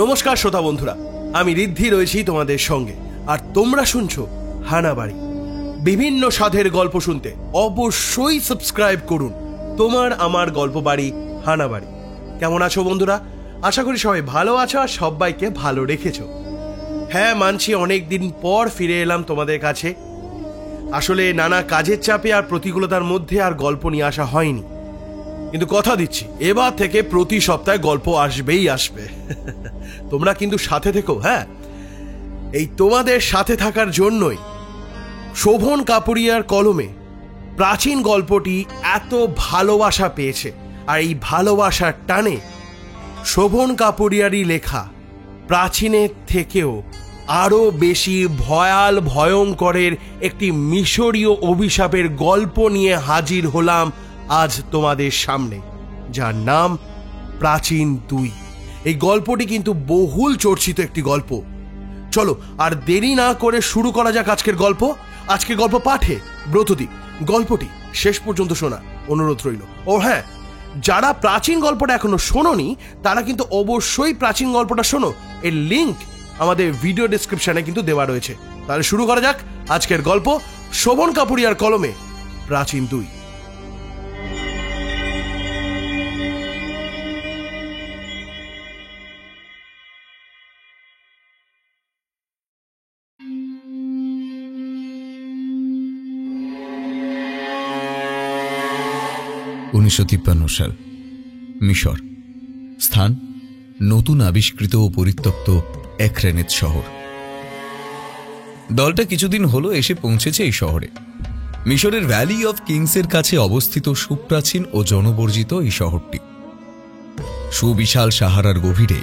নমস্কার শ্রোতা বন্ধুরা, আমি ঋদ্ধি রয়েছি তোমাদের সঙ্গে, আর তোমরা শুনছো হানাবাড়ি। বিভিন্ন স্বাদের গল্প শুনতে অবশ্যই সাবস্ক্রাইব করুন তোমার আমার গল্প বাড়ি হানাবাড়ি। কেমন আছো বন্ধুরা? আশা করি সবাই ভালো আছো আর সবাইকে ভালো রেখেছো। হ্যাঁ, মানছি অনেক দিন পর ফিরে এলাম তোমাদের কাছে। আসলে নানা কাজের চাপে আর প্রতিকূলতার মধ্যে আর গল্প নিয়ে আসা হয়নি, কিন্তু কথা দিচ্ছি এবার থেকে প্রতি সপ্তাহে গল্প আসবেই আসবে। তোমরা কিন্তু সাথে থেকো। হ্যাঁ, এই তোমাদের সাথে থাকার জন্যই শোভন কাপুরিয়ার কলমে প্রাচীন গল্পটি এত ভালোবাসা পেয়েছে। আর এই ভালোবাসার টানে শোভন কাপুরিয়ারই লেখা প্রাচীনের থেকেও আরও বেশি ভয়ঙ্করের একটি মিশরীয় অভিশাপের গল্প নিয়ে হাজির হলাম আজ তোমাদের সামনে, যার নাম প্রাচীন 2। এই গল্পটি কিন্তু বহুল চর্চিত একটি গল্প। চলো আর দেরি না করে শুরু করা যাক আজকের গল্প। আজকের গল্প পাঠে ব্রতদীপ। গল্পটি শেষ পর্যন্ত শোনা অনুরোধ রইল। ও হ্যাঁ, যারা প্রাচীন গল্পটা এখনো শোনোনি তারা কিন্তু অবশ্যই প্রাচীন গল্পটা শোনো। এর লিঙ্ক আমাদের ভিডিও ডেসক্রিপশনে কিন্তু দেওয়া রয়েছে। তাহলে শুরু করা যাক আজকের গল্প, শোভন কাপুরিয়ার কলমে প্রাচীন 2। সাল, মিশর। স্থান নতুন আবিষ্কৃত ও পরিত্যক্ত একরেনেত শহর। দলটা কিছুদিন হলো এসে পৌঁছেছে এই শহরে। মিশরের ভ্যালি অফ কিংসের কাছে অবস্থিত সুপ্রাচীন ও জনবর্জিত এই শহরটি সুবিশাল সাহারার গভীরে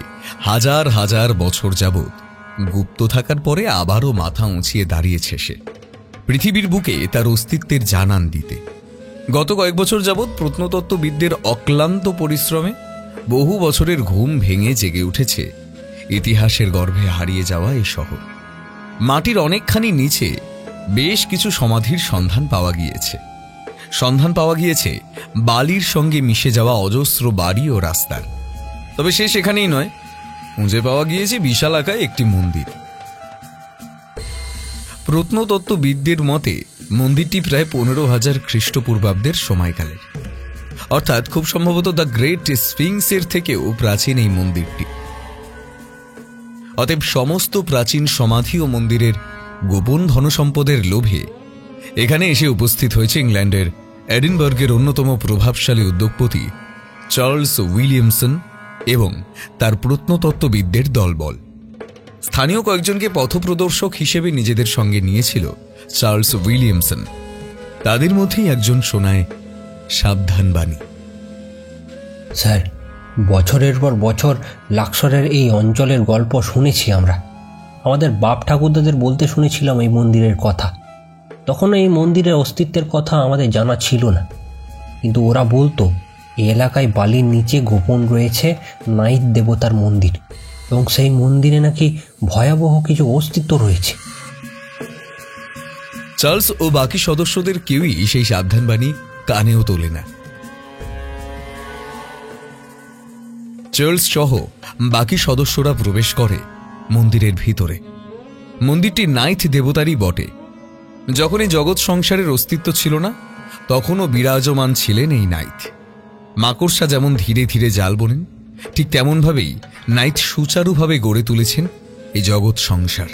হাজার হাজার বছর যাবৎ গুপ্ত থাকার পরে আবারও মাথা উঁচিয়ে দাঁড়িয়েছে সে, পৃথিবীর বুকে তার অস্তিত্বের জানান দিতে। গত কয়েক বছর যাবৎ প্রত্নতত্ত্ববিদদের অক্লান্ত পরিশ্রমে বহু বছরের ঘুম ভেঙে জেগে উঠেছে ইতিহাসের গর্ভে হারিয়ে যাওয়া এই শহর। মাটির অনেকখানি নিচে বেশ কিছু সমাধির সন্ধান পাওয়া গিয়েছে বালির সঙ্গে মিশে যাওয়া অজস্র বাড়ি ও রাস্তার। তবে সে সেখানেই নয়, খুঁজে পাওয়া গিয়েছে বিশালাকায় একটি মন্দির। প্রত্নতত্ত্ববিদদের মতে মন্দিরটি প্রায় 15,000 খ্রিস্টপূর্বাব্দের সময়কালের, অর্থাৎ খুব সম্ভবত দ্য গ্রেট স্ফিংসের থেকেও প্রাচীন এই মন্দিরটি। অতএব সমস্ত প্রাচীন সমাধি ও মন্দিরের গোপন ধনসম্পদের লোভে এখানে এসে উপস্থিত হয়েছে ইংল্যান্ডের এডিনবার্গের অন্যতম প্রভাবশালী উদ্যোগপতি চার্লস উইলিয়ামসন এবং তার প্রত্নতত্ত্ববিদদের দলবল। স্থানীয় কয়েকজনকে পথপ্রদর্শক হিসেবে নিজেদের সঙ্গে নিয়েছিল চার্লস উইলিয়ামসন। তাদের মধ্যেই একজন শোনায় সাবধান বাণী। স্যার, বছরের পর বছর লাক্সরের এই অঞ্চলের গল্প শুনেছি আমরা। আমাদের বাপ ঠাকুরদাদের বলতে শুনেছিলাম এই মন্দিরের কথা। তখন এই মন্দিরের অস্তিত্বের কথা আমাদের জানা ছিল না, কিন্তু ওরা বলতো এই এলাকায় বালির নিচে গোপন রয়েছে নাইট দেবতার মন্দির, এবং সেই মন্দিরে নাকি ভয়াবহ কিছু অস্তিত্ব রয়েছে। চার্লস ও বাকি সদস্যদের কেউই সেই সাবধানবাণী কানেও তোলে না। চার্লস সহ বাকি সদস্যরা প্রবেশ করে মন্দিরের ভিতরে। মন্দিরটি নাইট দেবতারই বটে। যখন এই জগৎ সংসারের অস্তিত্ব ছিল না, তখনও বিরাজমান ছিলেন এই নাইট। মাকড়সা যেমন ধীরে ধীরে জাল বোনেন, ঠিক তেমনভাবেই নাইট সুচারুভাবে গড়ে তুলেছেন এই জগৎ সংসার।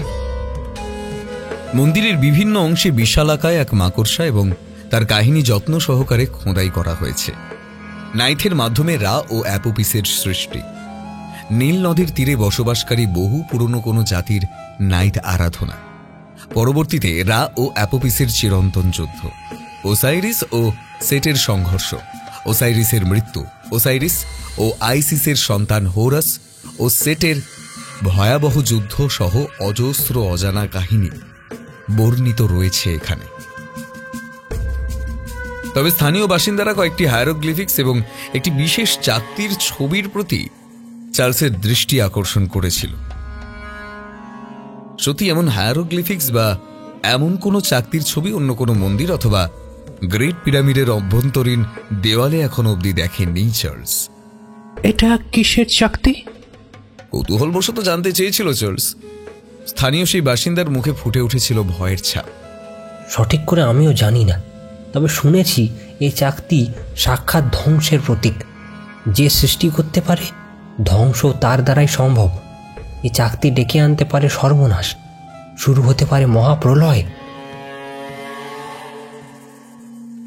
মন্দিরের বিভিন্ন অংশে বিশালাকায় এক মাকড়সা এবং তার কাহিনী যত্ন সহকারে খোদাই করা হয়েছে। নাইথের মাধ্যমে রা ও অ্যাপোপিসের সৃষ্টি। নীল নদীর তীরে বসবাসকারী বহু পুরনো কোনো জাতির নাইট আরাধনা। পরবর্তীতে রা ও অ্যাপোপিসের চিরন্তন যুদ্ধ, ওসাইরিস ও সেটের সংঘর্ষ, ওসাইরিসের মৃত্যু, ওসাইরিস ও আইসিসের সন্তান হোরাস ও সেটের ভয়াবহ যুদ্ধ সহ অজস্র অজানা কাহিনী বর্ণিত রয়েছে এখানে। তবে স্থানীয় বাসিন্দারা কয়েকটি হায়ারোগ্লিফিক্স এবং একটি বিশেষ চাকতির ছবির প্রতি চার্লসের দৃষ্টি আকর্ষণ করেছিল। সত্যি এমন হায়ারোগ্লিফিক্স বা এমন কোনো চাকতির ছবি অন্য কোনো মন্দির অথবা গ্রেট পিরামিডের অভ্যন্তরীণ দেওয়ালে এখনো অবধি দেখেননি চার্লস। এটা কিসের চাকতি? কৌতূহলবশত জানতে চেয়েছিল চার্লস। স্থানীয় সেই বাসিন্দার মুখে ফুটে উঠেছিল ভয়ের ছাপ। সঠিক করে আমিও জানি না, তবে শুনেছি এই চাকতি সাক্ষাৎ ধ্বংসের প্রতীক। যে সৃষ্টি করতে পারে, ধ্বংস তার দ্বারাই সম্ভব। এই চাকতি ডেকে আনতে পারে সর্বনাশ, শুরু হতে পারে মহাপ্রলয়।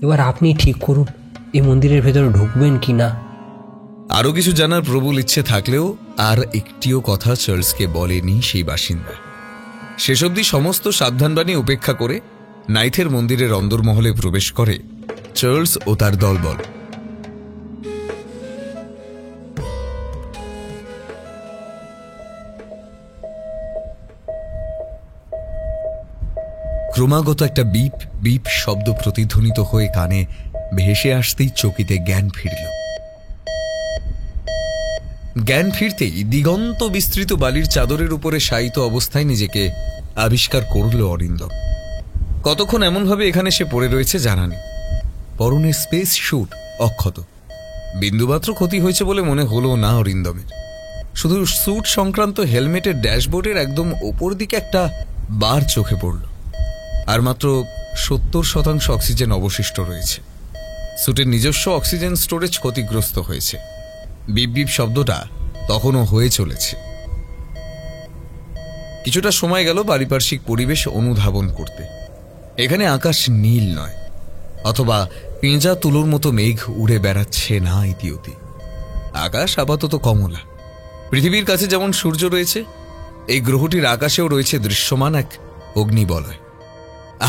এবার আপনি ঠিক করুন, এই মন্দিরের ভেতরে ঢুকবেন কি না। আরো কিছু জানার প্রবল ইচ্ছে থাকলেও আর একটিও কথা চার্লসকে বলেনি সেই বাসিন্দা। শেষ অবধি সমস্ত সাবধানবাণী উপেক্ষা করে নাইথের মন্দিরের অন্দরমহলে প্রবেশ করে চার্লস ও তার দলবল। ক্রমাগত একটা বিপ বিপ শব্দ প্রতিধ্বনিত হয়ে কানে ভেসে আসতেই চকিতে জ্ঞান ফিরল। জ্ঞান ফিরতেই দিগন্ত বিস্তৃত বালির চাদরের উপরে শায়িত অবস্থায় নিজেকে আবিষ্কার করল অরিন্দম। কতক্ষণ এমনভাবে এখানে সে পড়ে রয়েছে জানা নেই। পরনে স্পেস স্যুট অক্ষত, বিন্দুমাত্র ক্ষতি হয়েছে বলে মনে হলো না অরিন্দমের। শুধু স্যুট সংক্রান্ত হেলমেটের ড্যাশবোর্ডের একদম ওপর দিকে একটা বার চোখে পড়ল। আর মাত্র 70% অক্সিজেন অবশিষ্ট রয়েছে। স্যুটের নিজস্ব অক্সিজেন স্টোরেজ ক্ষতিগ্রস্ত হয়েছে। বিপ বিপ শব্দটা তখনও হয়ে চলেছে। কিছুটা সময় গেল পারিপার্শ্বিক পরিবেশ অনুধাবন করতে। এখানে আকাশ নীল নয়, অথবা পেঁজা তুলোর মতো মেঘ উড়ে বেড়াচ্ছে না ইতিউতি। আকাশ আপাতত কমলা। পৃথিবীর কাছে যেমন সূর্য রয়েছে, এই গ্রহটির আকাশেও রয়েছে দৃশ্যমান এক অগ্নিবলয়।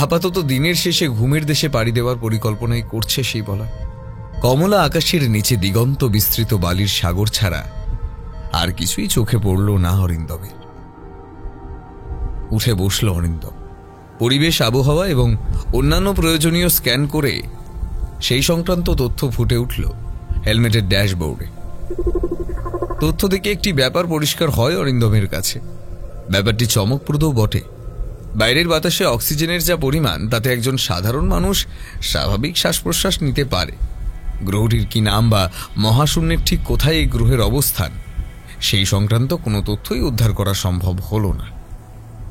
আপাতত দিনের শেষে ঘুমের দেশে পাড়ি দেওয়ার পরিকল্পনাই করছে সেই বলয়। কমলা আকাশের নিচে দিগন্ত বিস্তৃত বালির সাগর ছাড়া আর কিছুই চোখে পড়ল না অরিন্দমের। উঠে বসল অরিন্দম। পরিবেশ, আবহাওয়া এবং অন্যান্য প্রয়োজনীয় স্ক্যান করে সেই সংক্রান্ত তথ্য ফুটে উঠল হেলমেটের ড্যাশবোর্ডে। তথ্য থেকে একটি ব্যাপার পরিষ্কার হয় অরিন্দমের কাছে। ব্যাপারটি চমকপ্রদও বটে। বাইরের বাতাসে অক্সিজেনের যা পরিমাণ, তাতে একজন সাধারণ মানুষ স্বাভাবিক শ্বাস প্রশ্বাস নিতে পারে। গ্রহটির কি নাম বা মহাশূন্যের ঠিক কোথায় এই গ্রহের অবস্থান, সেই সংক্রান্ত কোনো তথ্যই উদ্ধার করা সম্ভব হলো না।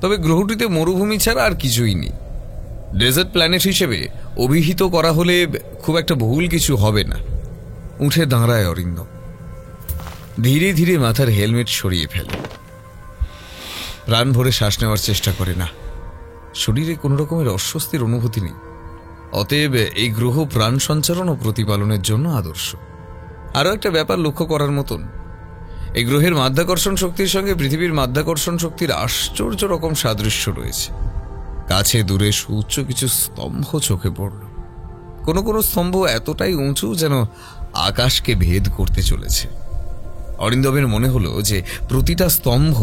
তবে গ্রহটিতে মরুভূমি ছাড়া আর কিছুই নেই। ডেজার্ট প্ল্যানেট হিসেবে অভিহিত করা হলে খুব একটা ভুল কিছু হবে না। উঠে দাঁড়ায় অরিন্দম। ধীরে ধীরে মাথার হেলমেট সরিয়ে ফেলে। প্রাণ ভরে শ্বাস নেওয়ার চেষ্টা করে না। শরীরে কোনো রকমের অস্বস্তির অনুভূতি নেই। অতএব এই গ্রহ প্রাণ সঞ্চারণ ও প্রতিপালনের জন্য আদর্শ। আরও একটা ব্যাপার লক্ষ্য করার মতন, এই গ্রহের মাধ্যাকর্ষণ শক্তির সঙ্গে পৃথিবীর মাধ্যাকর্ষণ শক্তির আশ্চর্য রকম সাদৃশ্য রয়েছে। কাছে দূরে সুউচ্চ কিছু স্তম্ভ চোখে পড়ল। কোনো কোনো স্তম্ভ এতটাই উঁচু যেন আকাশকে ভেদ করতে চলেছে। অরিন্দমের মনে হলো যে প্রতিটা স্তম্ভ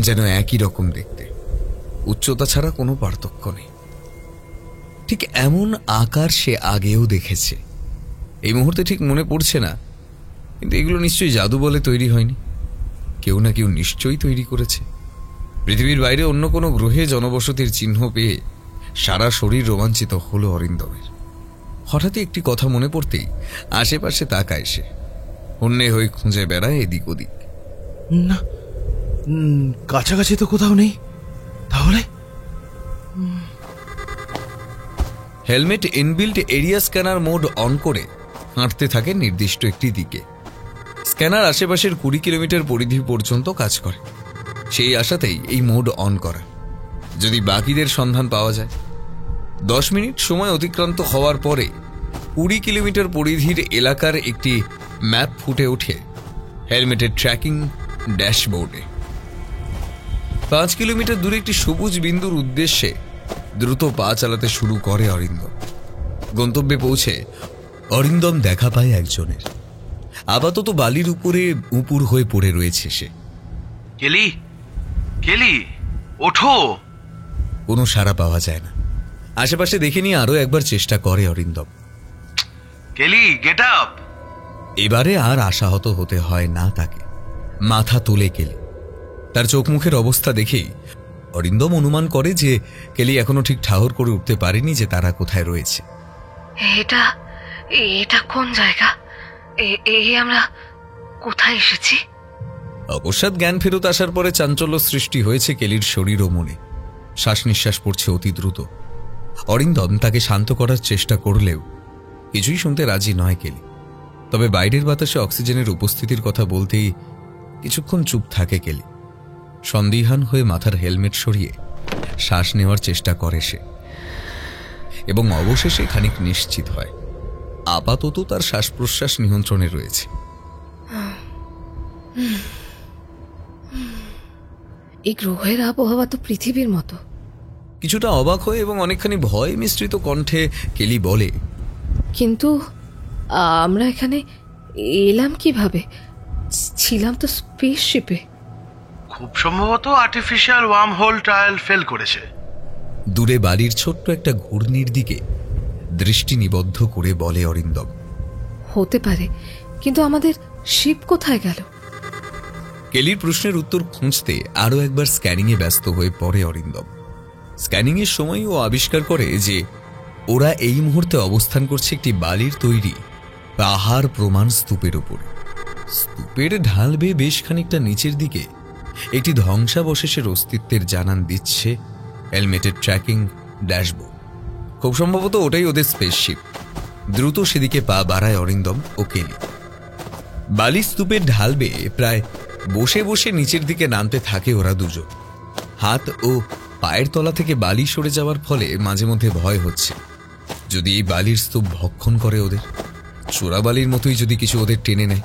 যেন একই রকম দেখতে, উচ্চতা ছাড়া কোনো পার্থক্য নেই। ঠিক এমন আকার সে আগেও দেখেছে। এই মুহূর্তে ঠিক মনে পড়ছে না, কিন্তু এগুলো নিশ্চয়ই জাদু বলে তৈরি হয়নি। কেউ না কেউ নিশ্চয়ই তৈরি করেছে। পৃথিবীর বাইরে অন্য কোনো গ্রহে জনবসতির চিহ্ন পেয়ে সারা শরীর রোমাঞ্চিত হলো অরিন্দমের। হঠাৎই একটি কথা মনে পড়তেই আশেপাশে তাকায় সে। অন্যে হয়ে খুঁজে বেড়ায় এদিক ওদিক। না, কাছাকাছি তো কোথাও নেই। তাহলে helmet inbuilt area scanner mode on করে হাঁটতে থাকে নির্দিষ্ট একটি দিকে। স্ক্যানার আশেপাশের 20 কিলোমিটার পরিধি পর্যন্ত কাজ করে। সেই আশাতেই এই মোড অন করা, যদি বাকিদের সন্ধান পাওয়া যায়। 10 মিনিট সময় অতিক্রান্ত হওয়ার পরে 20 কিলোমিটার পরিধির এলাকার একটি ম্যাপ ফুটে ওঠে হেলমেটের ট্র্যাকিং ড্যাশবোর্ডে। 5 কিলোমিটার দূরে একটি সবুজ বিন্দুর উদ্দেশ্যে দ্রুত পা চালাতে শুরু করে অরিন্দম। গন্তব্যে পৌঁছে অরিন্দম দেখা পায় একজনের। আপাতত বালির উপরে উপুর হয়ে পড়ে রয়েছে সে। কেলি, কেলি, ওঠো। কোনো সাড়া পাওয়া যায় না। আশেপাশে দেখে নিয়ে আরো একবার চেষ্টা করে অরিন্দম। কেলি, গেট আপ। এবারে আর আশাহত হতে হয় না তাকে। মাথা তুলে কেলি। তার চোখ মুখের অবস্থা দেখেই অরিন্দম অনুমান করে যে কেলি এখনো ঠিক ঠাহর করে উঠতে পারেনি যে তারা কোথায় রয়েছে। এটা এটা কোন জায়গা? আমরা কোথায় এসেছি? অকস্মাৎ জ্ঞান ফেরত আসার পরে চাঞ্চল্য সৃষ্টি হয়েছে কেলির শরীর ও মনে। শ্বাস নিঃশ্বাস পড়ছে অতি দ্রুত। অরিন্দম তাকে শান্ত করার চেষ্টা করলেও কিছুই শুনতে রাজি নয় কেলি। তবে বাইরের বাতাসে অক্সিজেনের উপস্থিতির কথা বলতেই কিছুক্ষণ চুপ থাকে কেলি। সন্দিহান হয়ে মাথার হেলমেট সরিয়ে শ্বাস নেওয়ার চেষ্টা করে সে, এবং অবশেষে খানিক নিশ্চিত হয়। আপাতত তার শ্বাস প্রশ্বাস নিয়ন্ত্রণে রয়েছে। এই গ্রহের আবহাওয়া তো পৃথিবীর মতো। কিছুটা অবাক হয়ে এবং অনেকখানি ভয় মিশ্রিত কণ্ঠে কেলি বলে, কিন্তু আমরা এখানে এলাম কিভাবে? ছিলাম তো স্পেসশিপে। খুব সম্ভবত artificial wormhole trial fail করেছে। দূরে বালির ছোট্ট একটা ঘূর্ণির দিকে দৃষ্টি নিবদ্ধ করে বলে অরিন্দম। হতে পারে, কিন্তু আমাদের শিপ কোথায় গেল? কেলির প্রশ্নের উত্তর খুঁজতে আরও একবার স্ক্যানিংয়ে ব্যস্ত হয়ে পড়ে অরিন্দম। স্ক্যানিংয়ের সময় ও আবিষ্কার করে যে ওরা এই মুহূর্তে অবস্থান করছে একটি বালির তৈরি পাহাড় প্রমাণ স্তূপের উপরে। স্তূপের ঢাল বেয়ে বেশ খানিকটা নিচের দিকে একটি ধ্বংসাবশেষের অস্তিত্বের জানান দিচ্ছে হেলমেটের ট্র্যাকিং ড্যাশবোর্ড। খুব সম্ভবত ওটাই ওদের স্পেসশিপ। দ্রুত সেদিকে পা বাড়ায় অরিন্দম ও কেলি। বালি স্তূপের ঢাল বেয়ে প্রায় বসে বসে নিচের দিকে নামতে থাকে ওরা দুজন। হাত ও পায়ের তলা থেকে বালি সরে যাওয়ার ফলে মাঝে মধ্যে ভয় হচ্ছে, যদি এই বালির স্তূপ ভক্ষণ করে ওদের, চোরাবালির মতোই যদি কিছু ওদের টেনে নেয়,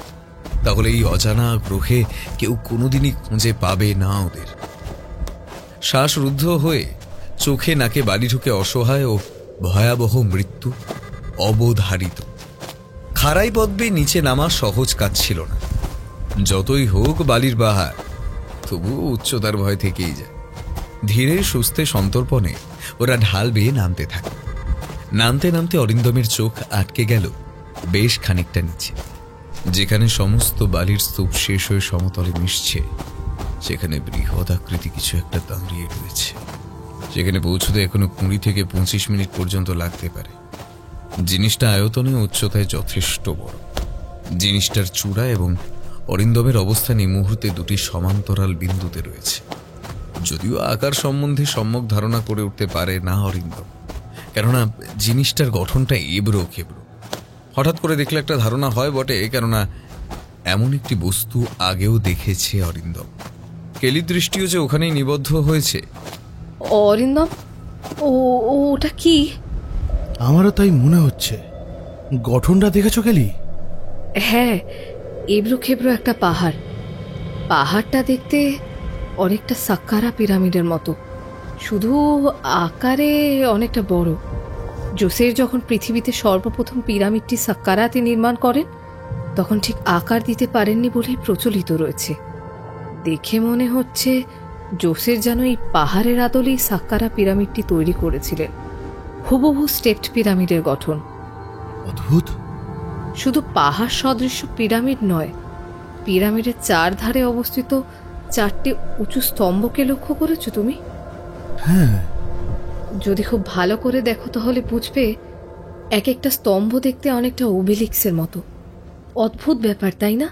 তাহলে এই অজানা গ্রহে কেউ কোনোদিনই খুঁজে পাবে না ওদের। শ্বাসরুদ্ধ হয়ে চোখে নাকে বালি ঢুকে অসহায় ও ভয়াবহ মৃত্যু অবধারিত। খাড়াই পথ বেয়ে নিচে নামা সহজ কাজ ছিল না। যতই হোক বালির পাহাড়, তবুও উচ্চতার ভয় থেকেই যায়। ধীরে সুস্থে সন্তর্পণে ওরা ঢাল বেয়ে নামতে থাকে। নামতে নামতে অরিন্দমের চোখ আটকে গেল বেশ খানিকটা নিচে, যেখানে সমস্ত বালির স্তূপ শেষ হয়ে সমতলে মিশছে। সেখানে বৃহৎ আকৃতি কিছু একটা দাঁড়িয়ে রয়েছে। সেখানে পৌঁছতে এখনো 20 থেকে 25 মিনিট পর্যন্ত লাগতে পারে। জিনিসটা আয়তনে উচ্চতায় যথেষ্ট বড়। জিনিসটার চূড়া এবং অরিন্দমের অবস্থান এই মুহূর্তে দুটি সমান্তরাল বিন্দুতে রয়েছে। যদিও আকার সম্বন্ধে সম্যক ধারণা করে উঠতে পারে না অরিন্দম, কেননা জিনিসটার গঠনটা এবড়ো খেবড়ো। হঠাৎ করে দেখলে একটা ধারণা হয় বটে, কেননা এমন একটি বস্তু আগেও দেখেছে অরিন্দম। কেলির দৃষ্টিও যে ওখানেই নিবদ্ধ হয়েছে। অরিন্দম, ওটা কি? আমারও তাই মনে হচ্ছে। গঠনটা দেখেছো কেলি? হ্যাঁ, এবড়ো খেবড়ো একটা পাহাড়। পাহাড়টা দেখতে অনেকটা সাক্কারা পিরামিডের মতো, শুধু আকারে অনেকটা বড়। জোসের যখন পৃথিবীতে সর্বপ্রথম পিরামিডটি সাক্কারাতে নির্মাণ করেন, তখন ঠিক আকার দিতে পারেননি বলেই প্রচলিত রয়েছে। দেখে মনে হচ্ছে জোসের যেন এই পাহাড়ের আদলেই সাক্কারা পিরামিডটি তৈরি করেছিলেন। হুবহু স্টেপড পিরামিডের গঠন। অদ্ভুত। শুধু পাহাড় সদৃশ্য পিরামিড নয়, পিরামিডের চারধারে অবস্থিত 4টি উঁচু স্তম্ভকে লক্ষ্য করেছো তুমি? হ্যাঁ, যদি খুব ভালো করে দেখো তাহলে বুঝবে এক একটা স্তম্ভ দেখতে অনেকটা ওবেলিক্সের মতো। অদ্ভুত ব্যাপার, তাই না?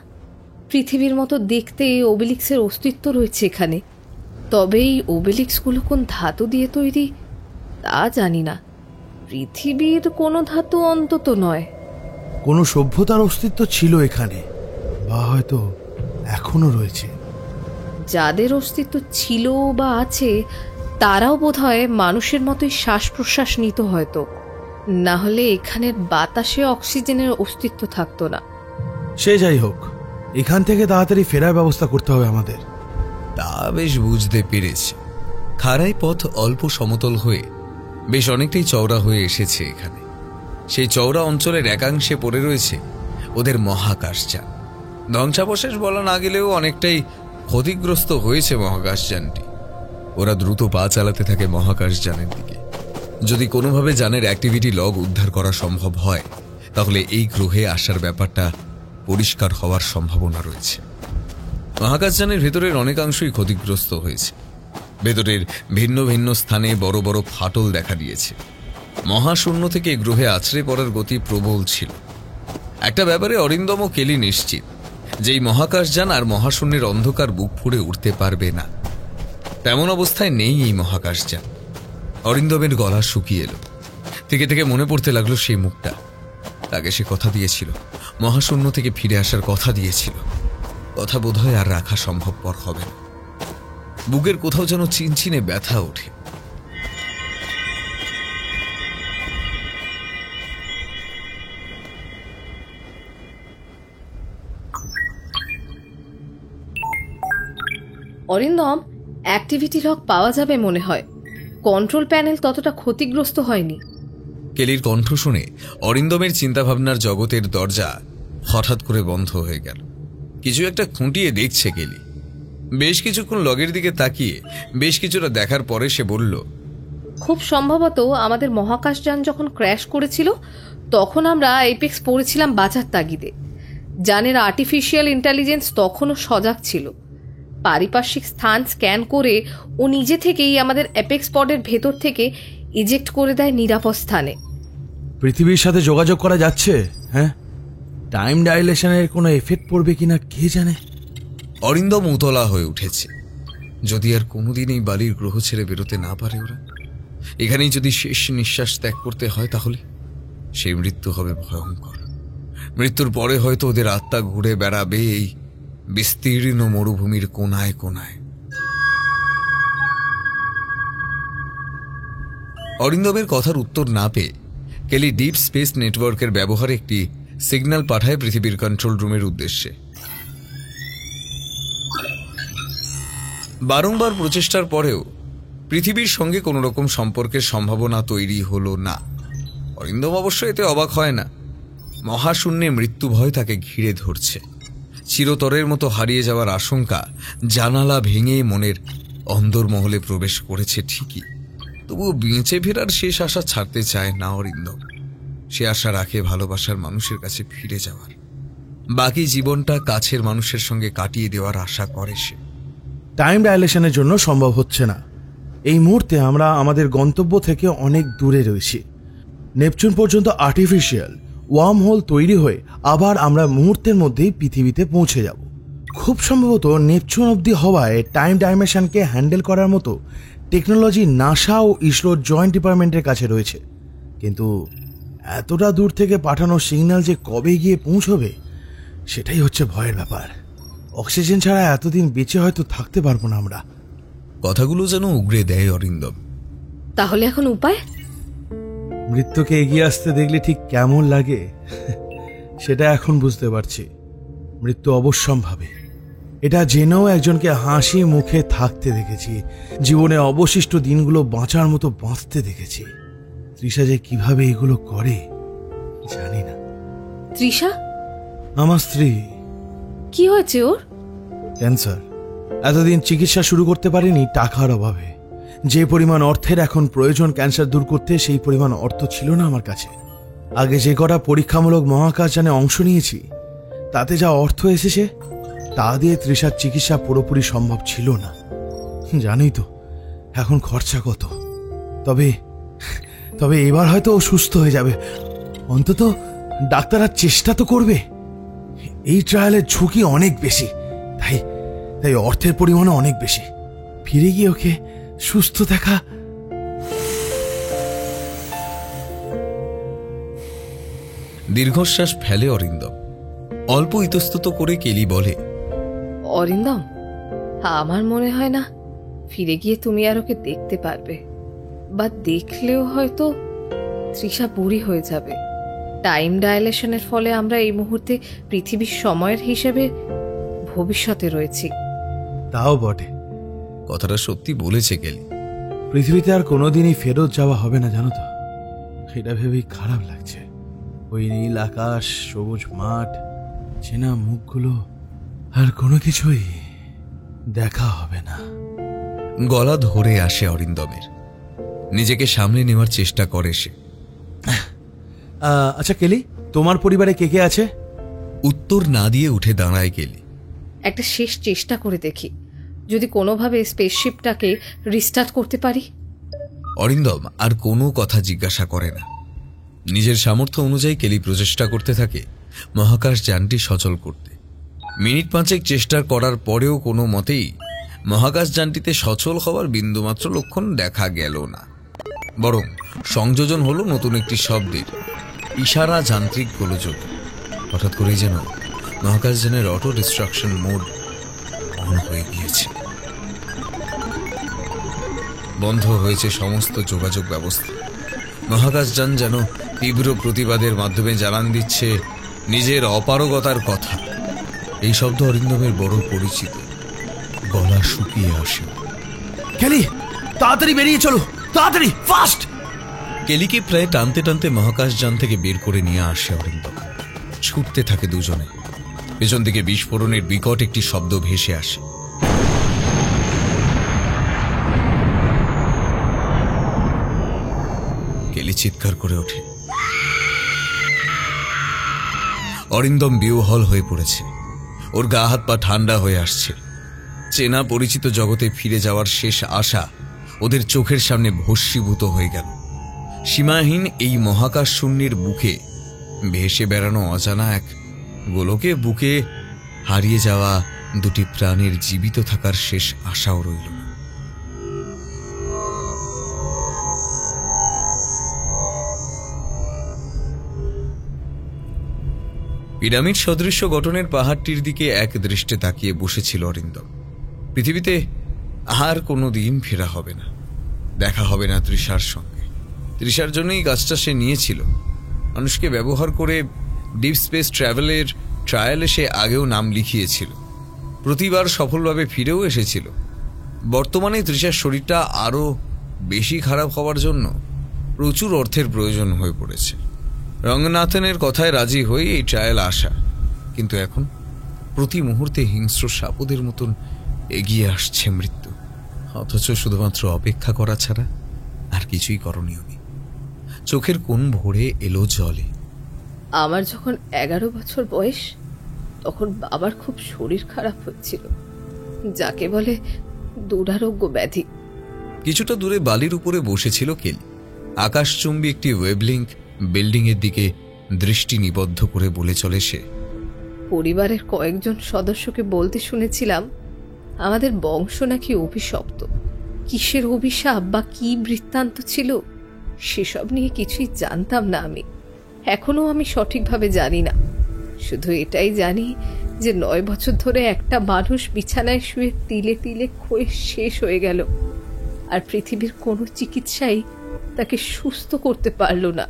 পৃথিবীর মতো দেখতে ওবেলিক্সের অস্তিত্ব রয়েছে এখানে। তবে এই ওবেলিক্সগুলো কোন ধাতু দিয়ে তৈরি তা জানি না। পৃথিবীর কোনো ধাতু অন্তত নয়। কোনো সভ্যতার অস্তিত্ব ছিল এখানে, বা হয়তো এখনো রয়েছে। যাদের অস্তিত্ব ছিল বা আছে তারাও বোধহয় মানুষের মতোই শ্বাস প্রশ্বাস নিত হয়তো, না হলে এখানের বাতাসে অক্সিজেনের অস্তিত্ব থাকতো না। সে যাই হোক, এখান থেকে তাড়াতাড়ি ফেরার ব্যবস্থা করতে হবে আমাদের। তা বেশ বুঝতে পেরেছে। খাড়াই পথ অল্প সমতল হয়ে বেশ অনেকটাই চওড়া হয়ে এসেছে এখানে। সেই চওড়া অঞ্চলের একাংশে পড়ে রয়েছে ওদের মহাকাশযান। ধ্বংসাবশেষ বলা না গেলেও অনেকটাই ক্ষতিগ্রস্ত হয়েছে মহাকাশযানটি। ওরা দ্রুত পা চালাতে থাকে মহাকাশযানের দিকে। যদি কোনোভাবে যানের অ্যাক্টিভিটি লগ উদ্ধার করা সম্ভব হয়, তাহলে এই গ্রহে আসার ব্যাপারটা পরিষ্কার হওয়ার সম্ভাবনা রয়েছে। মহাকাশযানের ভেতরের অনেকাংশই ক্ষতিগ্রস্ত হয়েছে। ভেতরের ভিন্ন ভিন্ন স্থানে বড় বড় ফাটল দেখা দিয়েছে। মহাশূন্য থেকে গ্রহে আছড়ে পড়ার গতি প্রবল ছিল। একটা ব্যাপারে অরিন্দম ও কেলি নিশ্চিত, যেই মহাকাশযান আর মহাশূন্যের অন্ধকার বুক ফুঁড়ে উঠতে পারবে না, তেমন অবস্থায় নেই এই মহাকাশযান। অরিন্দমের গলা শুকিয়ে এলো। থেকে থেকে মনে পড়তে লাগলো সেই মুখটা। তাকে সে কথা দিয়েছিল, মহাশূন্য থেকে ফিরে আসার কথা দিয়েছিল। কথা বোধহয় আর রাখা সম্ভবপর হবে না। বুকের কোথাও যেন চিনচিনে ব্যথা ওঠে। অরিন্দম, অ্যাক্টিভিটি লগ পাওয়া যাবে মনে হয়। কন্ট্রোল প্যানেল ততটা ক্ষতিগ্রস্ত হয়নি। কেলির কণ্ঠ শুনে অরিন্দমের চিন্তাভাবনার জগতের দরজা হঠাৎ করে বন্ধ হয়ে গেল। কিছু একটা খুঁটিয়ে দেখছে কেলি। বেশ কিছুক্ষণ লগের দিকে তাকিয়ে বেশ কিছুটা দেখার পরে সে বলল, খুব সম্ভবত আমাদের মহাকাশযান যখন ক্র্যাশ করেছিল তখন আমরা এপেক্স পড়েছিলাম বাঁচার তাগিদে। যানের আর্টিফিশিয়াল ইন্টেলিজেন্স তখনও সজাগ ছিল। পারিপার্শ্বিক স্থান স্ক্যান করে ও নিজে থেকেই আমাদের অ্যাপেক্স পডের ভেতর থেকে ইজেক্ট করে দেয় নিরাপদ স্থানে। পৃথিবীর সাথে যোগাযোগ করা যাচ্ছে? হ্যাঁ, টাইম ডাইলেশনের কোনো এফেক্ট পড়বে কিনা কে জানে। অরিন্দম উতলা হয়ে উঠেছে। যদি আর কোনোদিন এই বালির গ্রহ ছেড়ে বেরোতে না পারে ওরা, এখানেই যদি শেষ নিঃশ্বাস ত্যাগ করতে হয়, তাহলে সেই মৃত্যু হবে ভয়ঙ্কর। মৃত্যুর পরে হয়তো ওদের আত্মা ঘুরে বেড়াবে এই বিস্তীর্ণ মরুভূমির কোনায় কোনায়। অরিন্দমের কথার উত্তর না পেয়ে কেলি ডিপ স্পেস নেটওয়ার্কের ব্যবহারে একটি সিগন্যাল পাঠায় পৃথিবীর কন্ট্রোল রুমের উদ্দেশ্যে। বারংবার প্রচেষ্টার পরেও পৃথিবীর সঙ্গে কোনো রকম সম্পর্কের সম্ভাবনা তৈরি হলো না। অরিন্দম অবশ্য এতে অবাক হয় না। মহাশূন্যে মৃত্যু ভয় তাকে ঘিরে ধরছে। চিরতরের মতো হারিয়ে যাওয়ার আশঙ্কা জানালা ভেঙে মনের অন্দরমহলে প্রবেশ করেছে ঠিকই, তবুও বেঁচে ফেরার শেষ আশা ছাড়তে চায় না অরিন্দম। সে আশা রাখে ভালোবাসার মানুষের কাছে ফিরে যাওয়ার। বাকি জীবনটা কাছের মানুষের সঙ্গে কাটিয়ে দেওয়ার আশা করে সে। টাইম ডাইলেশনের জন্য সম্ভব হচ্ছে না। এই মুহূর্তে আমরা আমাদের গন্তব্য থেকে অনেক দূরে রয়েছি। নেপচুন পর্যন্ত আর্টিফিশিয়াল ওয়ার্ম হোল তৈরি হয়ে আবার আমরা মুহূর্তের মধ্যেই পৃথিবীতে পৌঁছে যাব। খুব সম্ভবত নেপচুন অবধি হওয়ায় টাইম ডাইমেনশনকে হ্যান্ডেল করার মতো টেকনোলজি নাসা ও ইসরোর জয়েন্ট ডিপার্টমেন্টের কাছে রয়েছে। কিন্তু এতটা দূর থেকে পাঠানো সিগন্যাল যে কবে গিয়ে পৌঁছবে সেটাই হচ্ছে ভয়ের ব্যাপার। অক্সিজেন ছাড়া এতদিন বেঁচে হয়তো থাকতে পারবো না আমরা। কথাগুলো যেন উগরে দেয় অরিন্দম। তাহলে এখন উপায়? মৃত্যুকে এগিয়ে আসতে দেখলে ঠিক কেমন লাগে সেটা এখন বুঝতে পারছি। মৃত্যু অবশ্যম্ভাবী, এটা জেনেও একজনকে হাসি মুখে থাকতে দেখেছি, জীবনে অবশিষ্ট দিনগুলো বাঁচার মতো বাঁচতে দেখেছি। তৃষা যে কিভাবে এগুলো করে জানি না। তৃষা? আমার স্ত্রী। কি হয়েছে ওর? ক্যান্সার। এতদিন চিকিৎসা শুরু করতে পারিনি টাকার অভাবে। যে পরিমাণ অর্থের এখন প্রয়োজন ক্যান্সার দূর করতে, সেই পরিমাণ অর্থ ছিল না আমার কাছে। আগে যে কটা পরীক্ষামূলক মহাকাশযানে অংশ নিয়েছি তাতে যা অর্থ এসেছে তা দিয়ে তৃষার চিকিৎসা পুরোপুরি সম্ভব ছিল না। জানি তো এখন খরচা কত। তবে তবে এবার হয়তো ও সুস্থ হয়ে যাবে। অন্তত ডাক্তাররা চেষ্টা তো করবে। এই ট্রায়ালের ঝুঁকি অনেক বেশি, তাই অর্থের পরিমাণও অনেক বেশি। ফিরে গিয়ে ওকে সুস্থ দেখা। দীর্ঘশ্বাস ফেলে অরিন্দম। অল্প ইতস্তত করে কেলি বলে, অরিন্দম, আমার মনে হয় না ফিরে গিয়ে তুমি আর ওকে দেখতে পারবে, বা দেখলেও হয়তো তৃষা বুড়ি হয়ে যাবে। টাইম ডাইলেশনের ফলে আমরা এই মুহূর্তে পৃথিবীর সময়ের হিসেবে ভবিষ্যতে রয়েছি। তাও বটে। কথাটা সত্যি বলেছে কেলি। পৃথিবীতে আর কোনোদিনই ফেরত যাওয়া হবে না, জানো তো। সেটা ভেবেই খারাপ লাগছে। ওই নীল আকাশ, সবুজ মাঠ, চেনা মুখগুলো, আর কোনো কিছুই দেখা হবে না। গলা ধরে আসে অরিন্দমের। নিজেকে সামলে নেওয়ার চেষ্টা করে সে। আচ্ছা কেলি, তোমার পরিবারে কে কে আছে? উত্তর না দিয়ে উঠে দাঁড়ায় কেলি। একটা শেষ চেষ্টা করে দেখি, যদি কোনোভাবে স্পেসশিপটাকে রিস্টার্ট করতে পারি। অরিন্দম আর কোনো কথা জিজ্ঞাসা করে না। নিজের সামর্থ্য অনুযায়ী কেলি প্রচেষ্টা করতে থাকে মহাকাশ যানটি সচল করতে। মিনিট 5 চেষ্টা করার পরেও কোনো মতেই মহাকাশযানটিতে সচল হওয়ার বিন্দুমাত্র লক্ষণ দেখা গেল না, বরং সংযোজন হলো নতুন একটি শব্দের, ইশারা যান্ত্রিক গোলযোগ। হঠাৎ করেই যেন মহাকাশযানের অটো ডিস্ট্রাকশন মোড অন হয়ে গিয়েছে। বন্ধ হয়েছে সমস্ত যোগাযোগ ব্যবস্থা। মহাকাশযান যেন তীব্র প্রতিবাদের মাধ্যমে জানান দিচ্ছে নিজের অপারগতার কথা। এই শব্দ অরিন্দমের বড় পরিচিত, গলা শুকিয়ে আসে। কেলি, তাড়াতাড়ি বেরিয়ে চলো, তাড়াতাড়ি, ফাস্ট! কেলিকে প্রায় টানতে টানতে মহাকাশযান থেকে বের করে নিয়ে আসে অরিন্দম। ছুটতে থাকে দুজনে। পেছন থেকে বিস্ফোরণের বিকট একটি শব্দ ভেসে আসে। কেলি চিৎকার করে ওঠে। অরিন্দম বিহ্বল হয়ে পড়েছে। ওর গা হাত পা ঠান্ডা হয়ে আসছে। চেনা পরিচিত জগতে ফিরে যাওয়ার শেষ আশা ওদের চোখের সামনে ভস্মীভূত হয়ে গেল। সীমাহীন এই মহাকাশ শূন্যের বুকে ভেসে বেড়ানো অজানা এক গোলকে বুকে হারিয়ে যাওয়া দুটি প্রাণীর জীবিত থাকার শেষ আশাও রইল না। পিরামিড সদৃশ্য গঠনের পাহাড়টির দিকে এক দৃষ্টে তাকিয়ে বসেছিল অরিন্দম। পৃথিবীতে আর কোনো দিন ফেরা হবে না, দেখা হবে না তৃষার সঙ্গে। তৃষার জন্যই গাছটা সে নিয়েছিল। মানুষকে ব্যবহার করে ডিপ স্পেস ট্রাভেলের ট্রায়ালে সে আগেও নাম লিখিয়েছিল, প্রতিবার সফলভাবে ফিরেও এসেছিল। বর্তমানে তৃষার শরীরটা আরও বেশি খারাপ হওয়ার জন্য প্রচুর অর্থের প্রয়োজন হয়ে পড়েছে। রঙ্গনাথনের কথায় রাজি হয়ে এই ট্রায়াল আসা, কিন্তু এখন প্রতি মুহূর্তে হিংস্র সাপদের মতন এগিয়ে আসছে মৃত্যু। অথচ শুধুমাত্র অপেক্ষা করা ছাড়া আর কিছুই করণীয় নেই। চোখের কোণ ভরে এলো জলে। আমার যখন 11 বছর বয়স, তখন বাবার খুব শরীর খারাপ হচ্ছিল, যাকে বলে দুরারোগ্য ব্যাধি। কিছুটা দূরে বালির উপরে বসেছিল কেলি। আকাশচুম্বী একটি ওয়েবলিংক বিল্ডিং এর দিকে দৃষ্টি নিবদ্ধ করে বলে চলে সে। পরিবারের কয়েকজন সদস্যকে বলতে শুনেছিলাম আমাদের বংশ নাকি অভিশপ্ত। কিসের অভিশাপ বা কি বৃত্তান্ত ছিল সেসব নিয়ে কিছুই জানতাম না আমি। এখনো আমি সঠিকভাবে জানি না। শুধু এটাই জানি যে 9 বছর ধরে একটা মানুষ বিছানায় শুয়ে তিলে তিলে ক্ষয়ে শেষ হয়ে গেল, আর পৃথিবীর কোনো চিকিৎসাই তাকে সুস্থ করতে পারল না।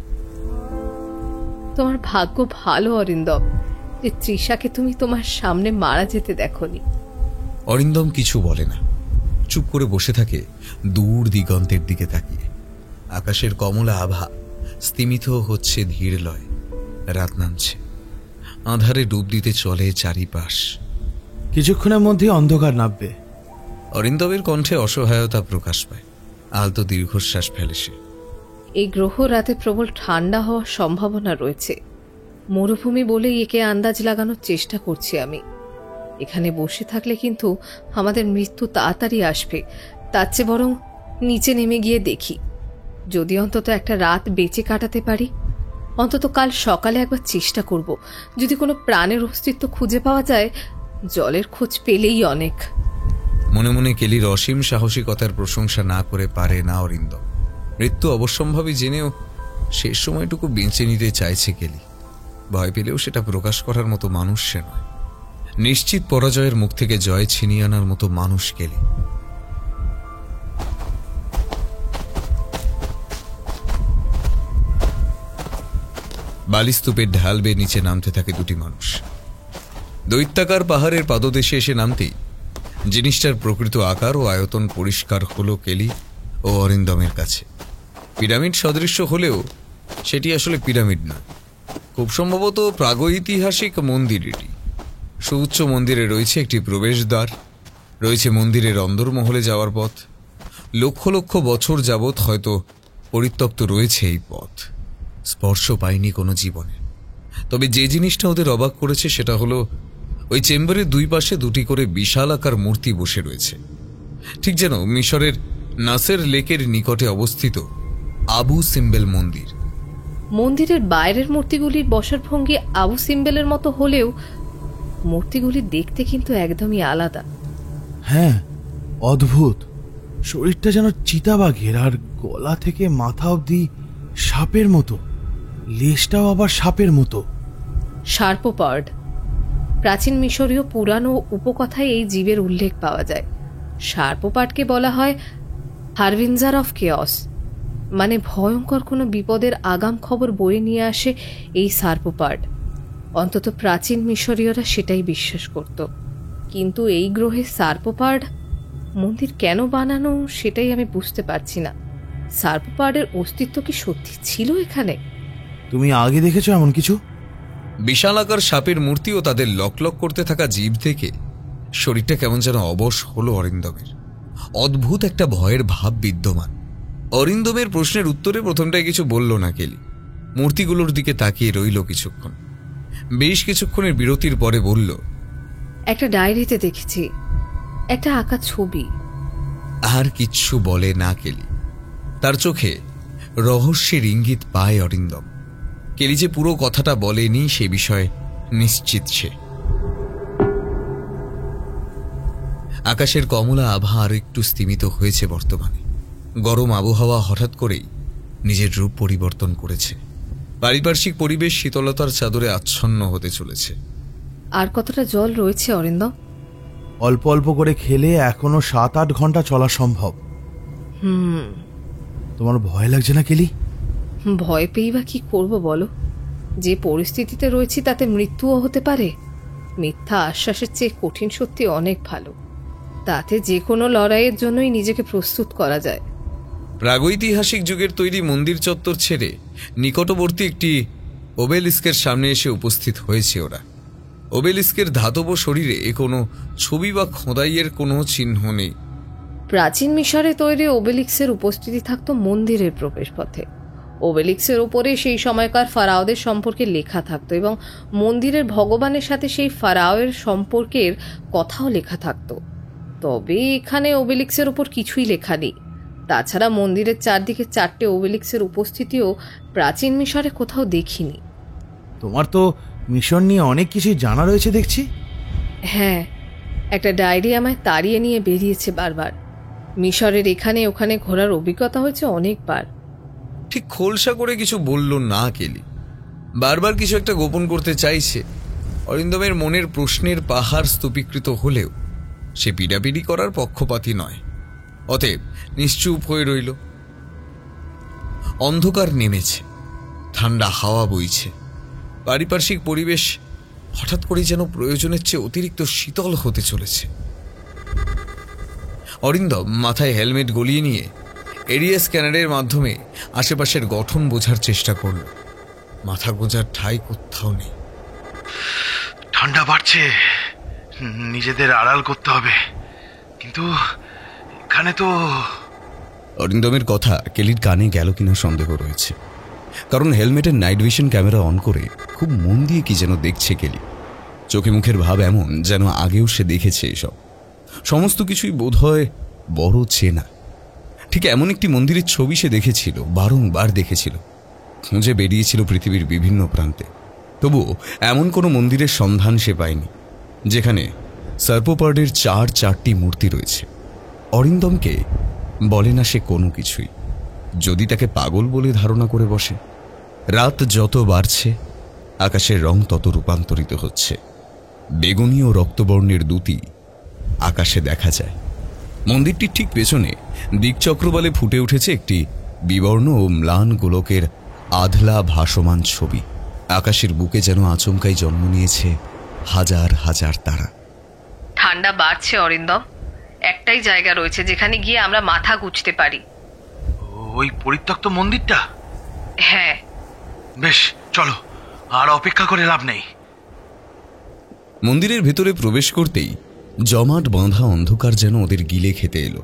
তোমার ভাগ্য ভালো অরিন্দম যে তৃষাকে তুমি তোমার সামনে মারা যেতে দেখোনি। অরিন্দম কিছু বলে না, চুপ করে বসে থাকে দূর দিগন্তের দিকে তাকিয়ে। আকাশের কমলা আভা স্তিমিত হচ্ছে ধীর লয়। রাত নামছে, আঁধারে ডুব দিতে চলে চারিপাশ। কিছুক্ষণের মধ্যে অন্ধকার নামবে। অরিন্দমের কণ্ঠে অসহায়তা প্রকাশ পায়। আলতো দীর্ঘশ্বাস ফেলে সে। এই গ্রহ রাতে প্রবল ঠান্ডা হওয়ার সম্ভাবনা রয়েছে। মরুভূমি বলেই একে আন্দাজ লাগানোর চেষ্টা করছি আমি। এখানে বসে থাকলে কিন্তু আমাদের মৃত্যু তাড়াতাড়ি আসবে। তার চেয়ে বরং নিচে নেমে গিয়ে দেখি, যদি অন্তত একটা রাত বেঁচে কাটাতে পারি। অন্তত কাল সকালে একবার চেষ্টা করব। যদি কোনো প্রাণের অস্তিত্ব খুঁজে পাওয়া যায়, জলের খোঁজ পেলেই অনেক। মনে মনে কেলির অসীম সাহসিকতার প্রশংসা না করে পারে না অরিন্দম। মৃত্যু অবশ্যম্ভাবী জেনেও শেষ সময়টুকু বেঁচে নিতে চাইছে কেলি। ভয় পেলেও সেটা প্রকাশ করার মতো মানুষ সে নয়। নিশ্চিত পরাজয়ের মুখ থেকে জয় ছিনিয়ে আনার মতো মানুষ কেলি। বালিস্তূপের ঢাল বেয়ে নিচে নামতে থাকে দুটি মানুষ। দৈত্যাকার পাহাড়ের পাদদেশে এসে নামতেই জিনিসটার প্রকৃত আকার ও আয়তন পরিষ্কার হলো কেলি ও অরিন্দমের কাছে। পিরামিড সদৃশ্য হলেও সেটি আসলে পিরামিড নয়, খুব সম্ভবত প্রাগৈতিহাসিক মন্দির এটি। সুউচ্চ মন্দিরে রয়েছে একটি প্রবেশদ্বার, রয়েছে মন্দিরের অন্দরমহলে যাওয়ার পথ। লক্ষ লক্ষ বছর যাবৎ হয়তো পরিত্যক্ত রয়েছে এই পথ, স্পর্শ পায়নি কোনো জীবনে। তবে যে জিনিসটা ওদের অবাক করেছে সেটা হলো ওই চেম্বারের দুই পাশে দুটি করে বিশাল আকার মূর্তি বসে রয়েছে, ঠিক যেন মিশরের নাসের লেকের নিকটে অবস্থিত আবু সিম্বেল মন্দির। মন্দিরের বাইরের মূর্তিগুলির বসার ভঙ্গি আবু সিম্বেলের মতো হলেও মূর্তিগুলি দেখতে কিন্তু একদমই আলাদা। হ্যাঁ, অদ্ভুত। শরীরটা যেন চিতাবাঘের, আর গলা থেকে মাথা অবধি সাপের মতো, লেজটাও আবার সাপের মতো। সার্পোপড, প্রাচীন মিশরীয় পুরাণ ও উপকথায় এই জীবের উল্লেখ পাওয়া যায়। সার্পোপডকে বলা হয় হারভিনজার অফ কেয়স, মানে ভয়ঙ্কর কোনো বিপদের আগাম খবর বয়ে নিয়ে আসে এই সার্পোপড। অন্তত প্রাচীন মিশরীয়রা সেটাই বিশ্বাস করত। কিন্তু এই গ্রহে সার্পোপড মন্দির কেন বানানো সেটাই আমি বুঝতে পারছি না। সার্পোপডের অস্তিত্ব কি সত্যি ছিল এখানে? তুমি আগে দেখেছো এমন কিছু? বিশালাকার সাপের মূর্তি ও তাদের লকলক করতে থাকা জীব থেকে শরীরটা কেমন যেন অবশ হলো অরিন্দমের। অদ্ভুত একটা ভয়ের ভাব বিদ্যমান। অরিন্দমের প্রশ্নের উত্তরে প্রথমটাই কিছু বলল না কেলি। মূর্তিগুলোর দিকে তাকিয়ে রইল কিছুক্ষণ। বেশ কিছুক্ষণের বিরতির পরে বলল, একটা ডায়েরিতে দেখেছি, একটা আঁকা ছবি। আর কিচ্ছু বলে না কেলি। তার চোখে রহস্যের ইঙ্গিত পায় অরিন্দম। কেলি যে পুরো কথাটা বলেনি সে বিষয়ে নিশ্চিত সে। আকাশের কমলা আভা আর একটু স্তিমিত হয়েছে বর্তমানে। গরম আবহাওয়া হঠাৎ করেই নিজের রূপ পরিবর্তন করেছে। পারিপার্শ্বিক পরিবেশ শীতলতার চাদরে আচ্ছন্ন হতে চলেছে। আর কতটা জল রয়েছে অরিন্দম? অল্প অল্প করে খেলে এখনো 7-8 ঘন্টা চলা সম্ভব। তোমার ভয় লাগছে না কেলি? ভয় পেয়ে বা কি করবো বলো? যে পরিস্থিতিতে রয়েছি তাতে মৃত্যুও হতে পারে। মিথ্যা আশ্বাসের চেয়ে কঠিন সত্যি অনেক ভালো। তাতে যে কোনো লড়াইয়ের জন্যই নিজেকে প্রস্তুত করা যায়। প্রাগৈতিহাসিক যুগের তৈরি মন্দির চত্বর ছেড়ে নিকটবর্তী একটি ওবেলিস্কের সামনে এসে উপস্থিত হয়েছে ওরা। ওবেলিস্কের ধাতব শরীরে কোনো ছবি বা খোদাইয়ের কোনো চিহ্ন নেই। প্রাচীন মিশরে তৈরি ওবেলিক্সের উপস্থিতি থাকত মন্দিরের প্রবেশপথে। ওবেলিক্সের উপরে সেই সময়কার ফারাওদের সম্পর্কে লেখা থাকতো এবং মন্দিরের ভগবানের সাথে সেই ফারাওয়ের সম্পর্কের কথাও লেখা থাকতো। তবে এখানে ওবেলিক্সের উপর কিছুই লেখা নেই। তাছাড়া মন্দিরের চারদিকে 4টে ওবেলিক্সের উপস্থিতিও প্রাচীন মিশরে কোথাও দেখিনি। তোমার তো মিশন নিয়ে অনেক কিছুই জানা রয়েছে দেখছি। হ্যাঁ, একটা ডায়েরি আমায় তাড়িয়ে নিয়ে বেরিয়েছে বারবার। মিশরের এখানে ওখানে ঘোরার অভিজ্ঞতা হয়েছে অনেকবার। ঠিক খোলসা করে কিছু বলল না কেলি। বারবার কিছু একটা গোপন করতে চাইছে। অরিন্দমের মনের প্রশ্নের পাহাড় স্তূপীকৃত হলেও সে পিড়াপিড়ি করার পক্ষপাতী নয়। অতএব নিশ্চুপ হয়ে রইল। অন্ধকার নেমেছে, ঠান্ডা হাওয়া বইছে। পারিপার্শ্বিক পরিবেশ হঠাৎ করে যেন প্রয়োজনের চেয়ে অতিরিক্ত শীতল হতে চলেছে। অরিন্দম মাথায় হেলমেট গলিয়ে নিয়ে এরিয়া স্ক্যানারের মাধ্যমে আশেপাশের গঠন বোঝার চেষ্টা করল। মাথা গোঁজার ঠাঁই কোথাও নেই। ঠান্ডা বাড়ছে, নিজেদের আড়াল করতে হবে, কিন্তু এখানে তো। অরিন্দমের কথা কেলির কানে গেল কিনা সন্দেহ রয়েছে, কারণ হেলমেটের নাইট ভিশন ক্যামেরা অন করে খুব মন দিয়ে কি যেন দেখছে কেলি। চোখে মুখের ভাব এমন যেন আগেও সে দেখেছে এসব। সমস্ত কিছুই বোধহয় বড় চেনা। ঠিক এমন একটি মন্দিরের ছবি সে দেখেছিল, বারংবার দেখেছিল, খুঁজে বেরিয়েছিল পৃথিবীর বিভিন্ন প্রান্তে। তবুও এমন কোনো মন্দিরের সন্ধান সে পায়নি যেখানে সার্পোপডের 4টি মূর্তি রয়েছে। অরিন্দমকে বলে না সে কোনো কিছুই, যদি তাকে পাগল বলে ধারণা করে বসে। রাত যত বাড়ছে আকাশের রং তত রূপান্তরিত হচ্ছে। বেগুনি ও রক্তবর্ণের দুটি আকাশে দেখা যায়। মন্দিরটির ঠিক পেছনে দিকচক্রবালে ফুটে উঠেছে একটি বিবর্ণ ও ম্লান গোলকের আধলা ভাসমান ছবি। আকাশের বুকে যেন আচমকাই জন্ম নিয়েছে হাজার হাজার তারা। ঠান্ডা বাড়ছে অরিন্দম। একটাই জায়গা রয়েছে যেখানে গিয়ে আমরা মাথা গুঁজতে পারি। ওই পরিত্যক্ত মন্দিরটা? হ্যাঁ। বেশ, চলো, আর অপেক্ষা করে লাভ নেই। মন্দিরের ভেতরে প্রবেশ করতেই জমাট বাঁধা অন্ধকার যেন ওদের গিলে খেতে এলো।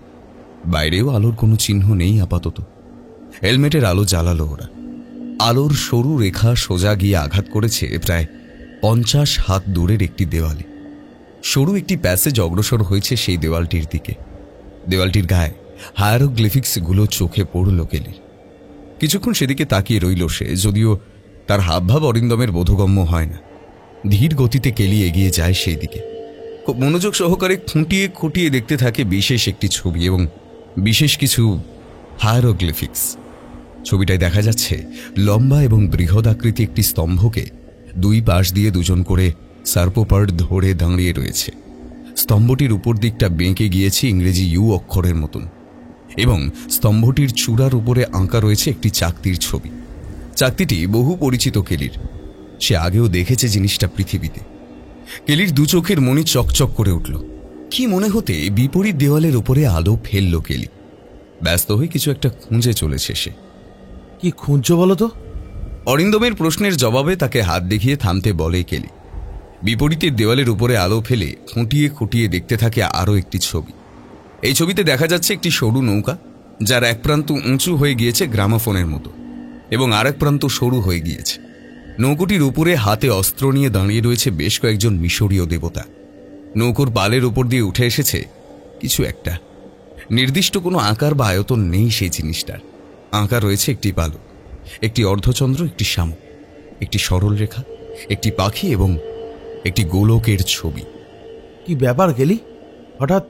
বাইরেও আলোর কোনো চিহ্ন নেই আপাতত। হেলমেটের আলো জ্বালালো ওরা। আলোর সরু রেখা সোজা গিয়ে আঘাত করেছে প্রায় 50 হাত দূরের একটি দেওয়ালে। সরু একটি প্যাসেজ অগ্রসর হয়েছে সেই দেওয়ালটির দিকে। দেওয়ালটির গায়ে হায়ারোগ্লিফিক্সগুলো চোখে পড়ল কেলির। কিছুক্ষণ সেদিকে তাকিয়ে রইল সে, যদিও তার হাবভাব অরিন্দমের বোধগম্য হয় না। ধীর গতিতে কেলি এগিয়ে যায় সেই দিকে। খুব মনোযোগ সহকারে খুঁটিয়ে খুঁটিয়ে দেখতে থাকে বিশেষ একটি ছবি এবং বিশেষ কিছু হায়ারোগ্লিফিক্স। ছবিটায় দেখা যাচ্ছে লম্বা এবং বৃহৎ আকৃতি একটি স্তম্ভকে দুই পাশ দিয়ে দুজন করে সার্পোপার্ড ধরে দাঁড়িয়ে রয়েছে। স্তম্ভটির উপর দিকটা বেঁকে গিয়েছে ইংরেজি ইউ অক্ষরের মতন এবং স্তম্ভটির চূড়ার উপরে আঁকা রয়েছে একটি চাকতির ছবি। চাকতিটি বহু পরিচিত কেলির, সে আগেও দেখেছে জিনিসটা পৃথিবীতে। কেলির দু চোখের মণি চকচক করে উঠল। কি মনে হতে বিপরীত দেওয়ালের উপরে আলো ফেলল কেলি। ব্যস্ত হয়ে কিছু একটা খুঁজে চলেছে সে। কি খুঁজছো বলো তো? অরিন্দমের প্রশ্নের জবাবে তাকে হাত দেখিয়ে থামতে বলে কেলি। বিপরীতের দেওয়ালের উপরে আলো ফেলে খুঁটিয়ে খুঁটিয়ে দেখতে থাকে আরও একটি ছবি। এই ছবিতে দেখা যাচ্ছে একটি সরু নৌকা, যার এক প্রান্ত উঁচু হয়ে গিয়েছে গ্রামাফোনের মতো এবং আর এক প্রান্ত সরু হয়ে গিয়েছে। নৌকোটির উপরে হাতে অস্ত্র নিয়ে দাঁড়িয়ে রয়েছে বেশ কয়েকজন মিশরীয় দেবতা। নৌকোর পালের উপর দিয়ে উঠে এসেছে কিছু একটা। নির্দিষ্ট কোনো আকার বা আয়তন নেই সেই জিনিসটার। আঁকা রয়েছে একটি পালক, একটি অর্ধচন্দ্র, একটি শামুক, একটি সরল রেখা, একটি পাখি এবং একটি গোলকের ছবি। কি ব্যাপার গেলি? হঠাৎ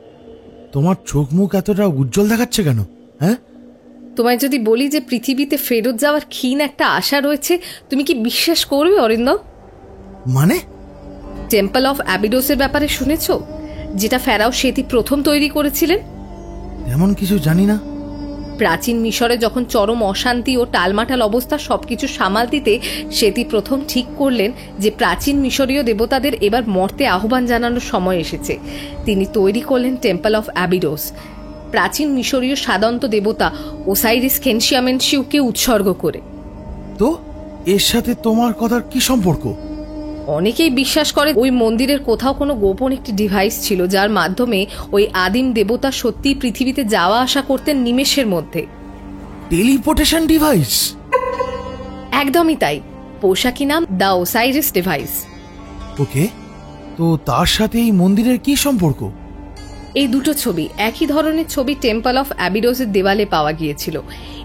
তোমার চোখ মুখ এতটা উজ্জ্বল দেখাচ্ছে কেন? হ্যাঁ, তোমায় যদি বলি যে পৃথিবীতে ফেরত যাওয়ার ক্ষীণ একটা আশা রয়েছে, তুমি কি বিশ্বাস করবে অরিন্দম? মানে? টেম্পল অফ অ্যাবিডোসের ব্যাপারে শুনেছো, যেটা ফেরাও সেতি প্রথম তৈরি করেছিলেন? এমন কিছু জানি না। প্রাচীন মিশরে যখন চরম অশান্তি ও টালমাটাল অবস্থা সবকিছু সামাল দিতে সেতি প্রথম ঠিক করলেন যে প্রাচীন মিশরীয় দেবতাদের এবার মর্তে আহ্বান জানানোর সময় এসেছে। তিনি তৈরি করলেন টেম্পল অফ অ্যাবিডোস, প্রাচীন মিশরীয় সাদন্ত দেবতা ওসাইরিস খেনসিয়ামেনসিউকে উৎসর্গ করে। তো এর সাথে তোমার কথার কি সম্পর্ক? অনেকেই বিশ্বাস করে ওই মন্দিরের কোথাও কোনো গোপন একটি ডিভাইস ছিল, যার মাধ্যমে ওই আদিম দেবতা সত্যিই পৃথিবীতে যাওয়া আসা করতেন নিমেষের মধ্যে। Teleportation device? একদমই তাই। পোশাকি নাম দ্য ওসাইরিস ডিভাইস। ওকে, তো তার সাথে এই মন্দিরের কি সম্পর্ক? এই দুটো ছবি, একই ধরনের ছবি টেম্পল অফ অ্যাবিডোসের দেওয়ালে পাওয়া গিয়েছিল।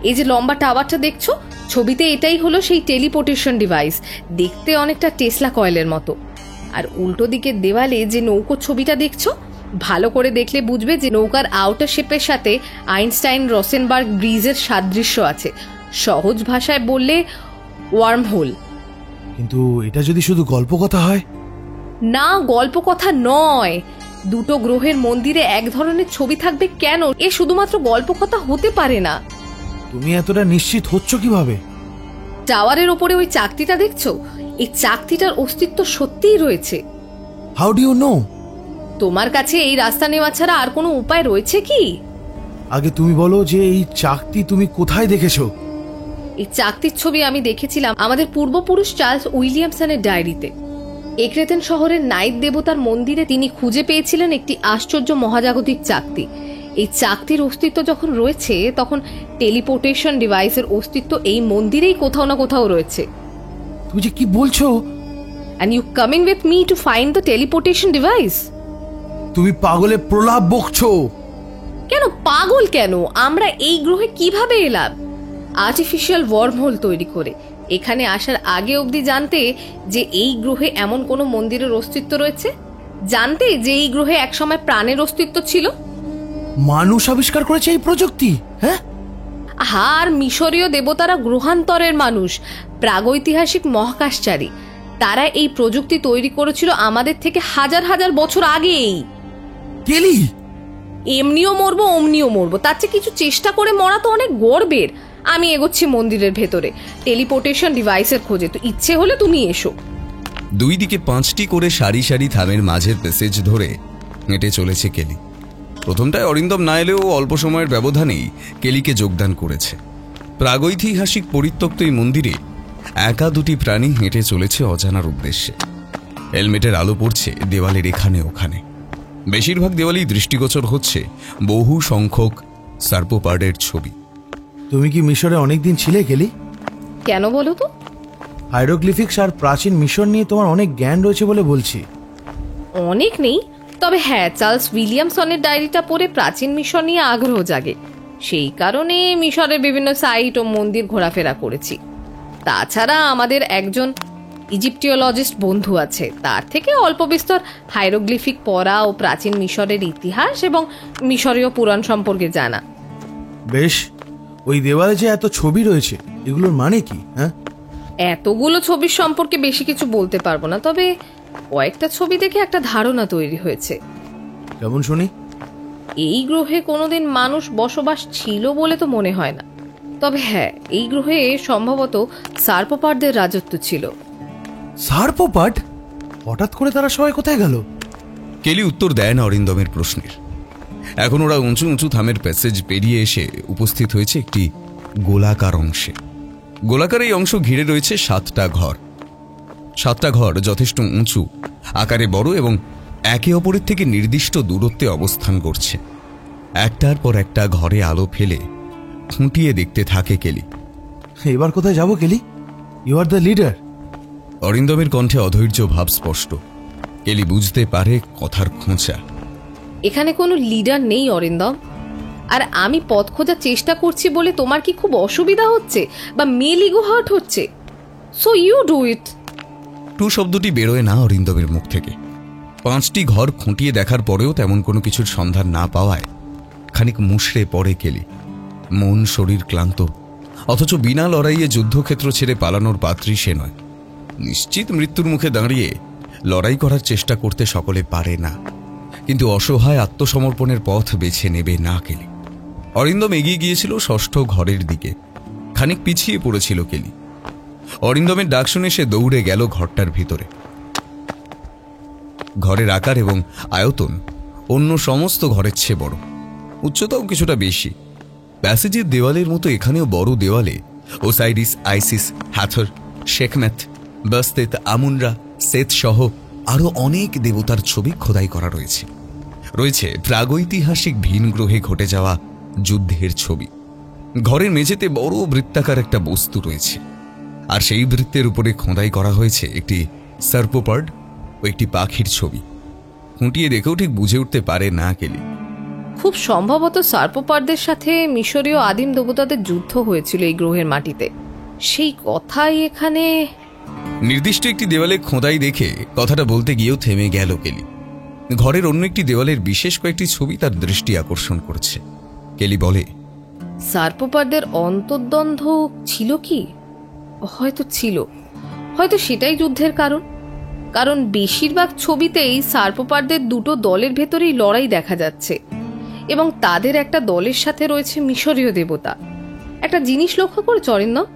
এই যে লম্বা টাওয়ারটা দেখছো, ছবিতে এটাই হলো সেই টেলিপোর্টেশন ডিভাইস। দেখতে অনেকটা টেসলা কয়েলের মতো। আর উল্টো দিকের দেওয়ালে যে নৌকোর ছবিটা দেখছো, ভালো করে দেখলে বুঝবে যে নৌকার আউটার শেপের সাথে আইনস্টাইন রসেনবার্গ ব্রিজের সাদৃশ্য আছে। সহজ ভাষায় বললে ওয়ার্ম হোল। কিন্তু এটা যদি শুধু গল্প কথা হয়? না, গল্প কথা নয়। দুটো গ্রহের মন্দিরে এক ধরনের ছবি থাকবে কেন? এ শুধুমাত্র গল্প কথা হতে পারে না। তুমি এতটা নিশ্চিত হচ্ছ কিভাবে? টাওয়ারের ওপরে ওই চাকতিটা দেখছো, এই চাকতিটার অস্তিত্ব সত্যিই রয়েছে। How do you know? তোমার কাছে এই রাস্তা নেওয়া ছাড়া আর কোনো উপায় রয়েছে কি? আগে তুমি বলো যে এই চাকতি তুমি কোথায় দেখেছো? এই চাকতির ছবি আমি দেখেছিলাম আমাদের পূর্বপুরুষ চার্লস উইলিয়ামসনের ডায়েরিতে। এক্রেতেন শহরের নাইট দেবতার মন্দিরে তিনি খুঁজে পেয়েছিলেন একটি আশ্চর্য মহাজাগতিক চাকতি। এই চাকতির অস্তিত্ব যখন রয়েছে, তখন টেলিপোর্টেশন ডিভাইসের অস্তিত্ব এই মন্দিরেই কোথাও না কোথাও রয়েছে। তুমি যে কি বলছো? And you coming with me to find the teleportation device? তুমি পাগলে প্রলাপ বকছো। কেন পাগল কেন? আমরা এই গ্রহে কিভাবে এলাম? আর্টিফিশিয়াল ওয়ার্মহোল তৈরি করে। এখানে আসার আগে অবধি জানতে যে এই গ্রহে এমন কোনো মন্দিরের অস্তিত্ব রয়েছে? জানতে যে এই গ্রহে একসময় প্রাণের অস্তিত্ব ছিল? মানুষ আবিষ্কার করেছে এই প্রযুক্তি? হ্যাঁ, আর মিশরীয় দেবতারা গ্রহান্তরের মানুষ, প্রাগৈতিহাসিক মহাকাশচারী। তারা এই প্রযুক্তি তৈরি করেছিল আমাদের থেকে হাজার হাজার বছর আগেই। কেলি, এমনিও মরবো অমনিও মরবো, তার চেয়ে কিছু চেষ্টা করে মরা তো অনেক গর্বের। আমি এগোচ্ছি মন্দিরের ভেতরে টেলিপোর্টেশন ডিভাইসের খোঁজে। তো ইচ্ছে হলে তুমি এসো। দুই দিকে 5টি করে সারি সারি থামের মাঝের প্যাসেজ ধরে হেঁটে চলেছে কেলি। প্রথমটায় অরিন্দম না এলেও অল্প সময়ের ব্যবধানেই কেলিকে যোগদান করেছে। প্রাগৈতিহাসিক পরিত্যক্ত এই মন্দিরে একা দুটি প্রাণী হেঁটে চলেছে অজানার উদ্দেশ্যে। হেলমেটের আলো পড়ছে দেওয়ালের এখানে ওখানে। বেশিরভাগ দেওয়ালেই দৃষ্টিগোচর হচ্ছে বহু সংখ্যক সার্পোপার্ডের ছবি। তুমি কি মিশরে অনেকদিন ছিলে গেলি? কেন বলো তো? হাইরোগ্লিফিক্স আর প্রাচীন মিশর নিয়ে তোমার অনেক জ্ঞান রয়েছে বলে বলছি। অনেক নেই, তবে হ্যাঁ, চার্লস উইলিয়ামসনের ডায়েরিটা পড়ে প্রাচীন মিশর নিয়ে আগ্রহ জাগে। সেই কারণে মিশরের বিভিন্ন সাইট ও মন্দির ঘোরাফেরা করেছি। তাছাড়া আমাদের একজন ইজিপ্টিওলজিস্ট বন্ধু আছে, তার থেকে অল্প বিস্তর হাইরোগ্লিফিক পড়া ও প্রাচীন মিশরের ইতিহাস এবং মিশরীয় পুরাণ সম্পর্কে জানা। বেশ, ওই দেওয়ালে যে এত ছবি রয়েছে এগুলোর মানে কি? হ্যাঁ, এতগুলো ছবির সম্পর্কে বেশি কিছু বলতে পারবো না, তবে কয়েকটা ছবি দেখে একটা ধারণা তৈরি হয়েছে। কেমন শুনি? এই গ্রহে কোনোদিন মানুষ বসবাস ছিল বলে তো মনে হয় না, তবে হ্যাঁ, এই গ্রহে সম্ভবত সার্পোপারদের রাজত্ব ছিল। সার্পোপাড? হঠাৎ করে তারা সবাই কোথায় গেল? কেলি উত্তর দেয় না অরিন্দমের প্রশ্নের। এখন ওরা উঁচু উঁচু থামের প্যাসেজ পেরিয়ে এসে উপস্থিত হয়েছে একটি গোলাকার অংশে। গোলাকার এই অংশ ঘিরে রয়েছে 7টা ঘর। 7টা ঘর যথেষ্ট উঁচু, আকারে বড় এবং একে অপরের থেকে নির্দিষ্ট দূরত্বে অবস্থান করছে। একটার পর একটা ঘরে আলো ফেলে খুঁটিয়ে দেখতে থাকে কেলি। এবার কোথায় যাব Kelly? You are the leader. অরিন্দমের কণ্ঠে অধৈর্য ভাব স্পষ্ট। কেলি বুঝতে পারে কথার খোঁচা। এখানে কোনো লিডার নেই অরিন্দম, আর আমি পথ খোঁজার চেষ্টা করছি বলে তোমার কি খুব অসুবিধা হচ্ছে বা মেল ইগো হার্ট হচ্ছে? So you do it. টু শব্দটি বেরোয় না অরিন্দমের মুখ থেকে। 5টি ঘর খুঁটিয়ে দেখার পরেও তেমন কোনো কিছুর সন্ধান না পাওয়ায় খানিক মুষড়ে পড়ে কেলি। মন শরীর ক্লান্ত, অথচ বিনা লড়াইয়ে যুদ্ধক্ষেত্র ছেড়ে পালানোর পাত্রী সে নয়। নিশ্চিত মৃত্যুর মুখে দাঁড়িয়ে লড়াই করার চেষ্টা করতে সকলে পারে না, কিন্তু অসহায় আত্মসমর্পণের পথ বেছে নেবে না কেলি। অরিন্দম এগিয়ে গিয়েছিল 6ষ্ঠ ঘরের দিকে। খানিক পিছিয়ে পড়েছিল কেলি। অরিন্দমের ডাক শুনে সে দৌড়ে গেল ঘরটার ভিতরে। ঘরের আকার এবং আয়তন অন্য সমস্ত ঘরের চেয়ে বড়, উচ্চতাও কিছুটা বেশি। প্যাসেজের দেওয়ালের মতো এখানেও বড় দেওয়ালে ওসাইরিস, আইসিস, হ্যাথর, শেখমেথ, বাস্তেত, আমুনরা, সেত সহ আরও অনেক দেবতার ছবি খোদাই করা রয়েছে। রয়েছে প্রাগৈতিহাসিক ভিন গ্রহে ঘটে যাওয়া যুদ্ধের ছবি। ঘরের মেঝেতে বড় বৃত্তাকার একটা বস্তু রয়েছে, আর সেই বৃত্তের উপরে খোদাই করা হয়েছে একটি সার্পোপার্ড ও একটি পাখির ছবি। খুঁটিয়ে দেখেও ঠিক বুঝে উঠতে পারে না কেলি। খুব সম্ভবত সার্পোপারদের সাথে মিশরীয় আদিম দেবতাদের যুদ্ধ হয়েছিল এই গ্রহের মাটিতে, সেই কথাই এখানে। নির্দিষ্ট একটি দেওয়ালে খোদাই দেখে কথাটা বলতে গিয়েও থেমে গেল কেলি। ঘরের অন্য একটি দেওয়ালের বিশেষ কয়েকটি ছবি তার দৃষ্টি আকর্ষণ করছে। কেলি বলে, সার্পোপারদের অন্তর্দ্বন্দ্ব ছিল কি? হয়তো ছিল, হয়তো সেটাই যুদ্ধের কারণ। কারণ বেশিরভাগ ছবিতেই সার্পোপারদের দুটো দলের ভেতরেই লড়াই দেখা যাচ্ছে, এবং তাদের একটা দলের সাথে রয়েছে মিশরীয় দেবতা। একটা জিনিস লক্ষ্য করেছ অরিন্দম?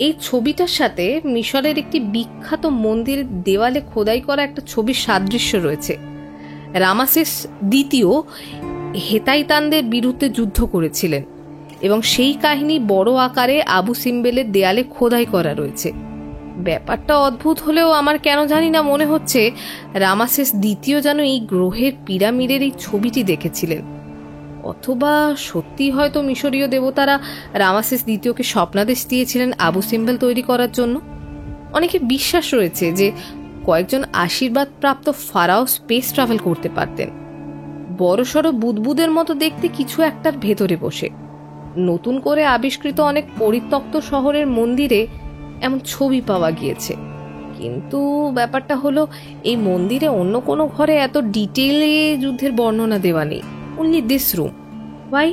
এই ছবিটার সাথে মিশরের একটি বিখ্যাত মন্দিরের দেওয়ালে খোদাই করা একটা ছবির সাদৃশ্য রয়েছে। রামাসেস দ্বিতীয় হেতাইতানদের বিরুদ্ধে যুদ্ধ করেছিলেন, এবং সেই কাহিনী বড় আকারে আবু সিম্বেলের দেয়ালে খোদাই করা রয়েছে। ব্যাপারটা অদ্ভুত হলেও আমার কেন জানি না মনে হচ্ছে রামাসেস দ্বিতীয় যেন এই গ্রহের পিরামিডের এই ছবিটি দেখেছিলেন। অথবা সত্যি হয়তো মিশরীয় দেবতারা রামাসেস দ্বিতীয়কে স্বপ্নাদেশ দিয়েছিলেন আবু সিম্বেল তৈরি করার জন্য। অনেকের বিশ্বাস রয়েছে যে কয়েকজন আশীর্বাদ প্রাপ্ত ফারাও স্পেস ট্রাভেল করতে পারতেন, বড়সড় বুদবুদের মতো দেখতে কিছু একটার ভেতরে বসে। নতুন করে আবিষ্কৃত অনেক পরিত্যক্ত শহরের মন্দিরে এমন ছবি পাওয়া গিয়েছে, কিন্তু ব্যাপারটা হলো এই মন্দিরে অন্য কোনো ঘরে এত ডিটেইলে যুদ্ধের বর্ণনা দেওয়া নেই। Only this room. ভাই,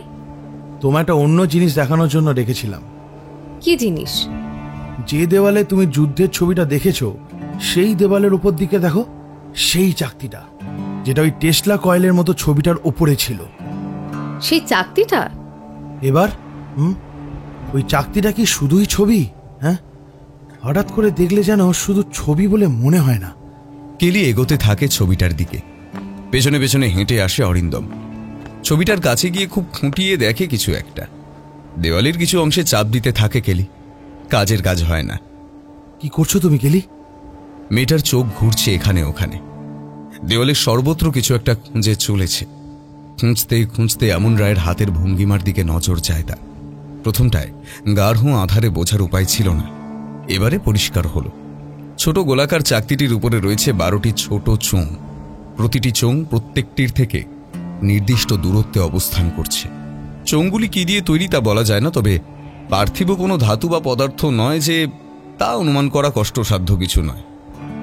তোমার একটা অন্য জিনিস দেখানোর জন্য রেখেছিলাম। কি জিনিস? যে দেওয়ালে তুমি যুদ্ধের ছবিটা দেখেছো সেই দেওয়ালের উপর দিকে দেখো, সেই চাকতিটা যেটা ওই টেসলা কয়েলের মতো ছবিটার উপরে ছিল। সেই চাকতিটা? এবার ওই চাকতিটা কি শুধুই ছবি? হ্যাঁ, হঠাৎ করে দেখলে যেন শুধু ছবি বলে মনে হয় না। কেলি এগোতে থাকে ছবিটার দিকে। পেছনে পেছনে হেঁটে আসে অরিন্দম। ছবিটার কাছে গিয়ে খুব খুঁটিয়ে দেখে কিছু একটা। দেওয়ালের কিছু অংশে চাপ দিতে থাকে কেলি। কাজের কাজ হয় না। কি করছো তুমি কেলি? মেয়েটার চোখ ঘুরছে এখানে ওখানে। দেওয়ালের সর্বত্র কিছু একটা খুঁজে চলেছে। খুঁজতে খুঁজতে আমুন রায়ের হাতের ভঙ্গিমার দিকে নজর যায় তার। প্রথমটায় গাঢ় আধারে বোঝার উপায় ছিল না, এবারে পরিষ্কার হলো। ছোট গোলাকার চাকতিটির উপরে রয়েছে 12টি ছোট চোঙ। প্রতিটি চোঙ প্রত্যেকটির থেকে নির্দিষ্ট দূরত্বে অবস্থান করছে। চোঙগুলি কি দিয়ে তৈরি তা বলা যায় না, তবে পার্থিব কোনো ধাতু বা পদার্থ নয় যে তা অনুমান করা কষ্টসাধ্য কিছু নয়।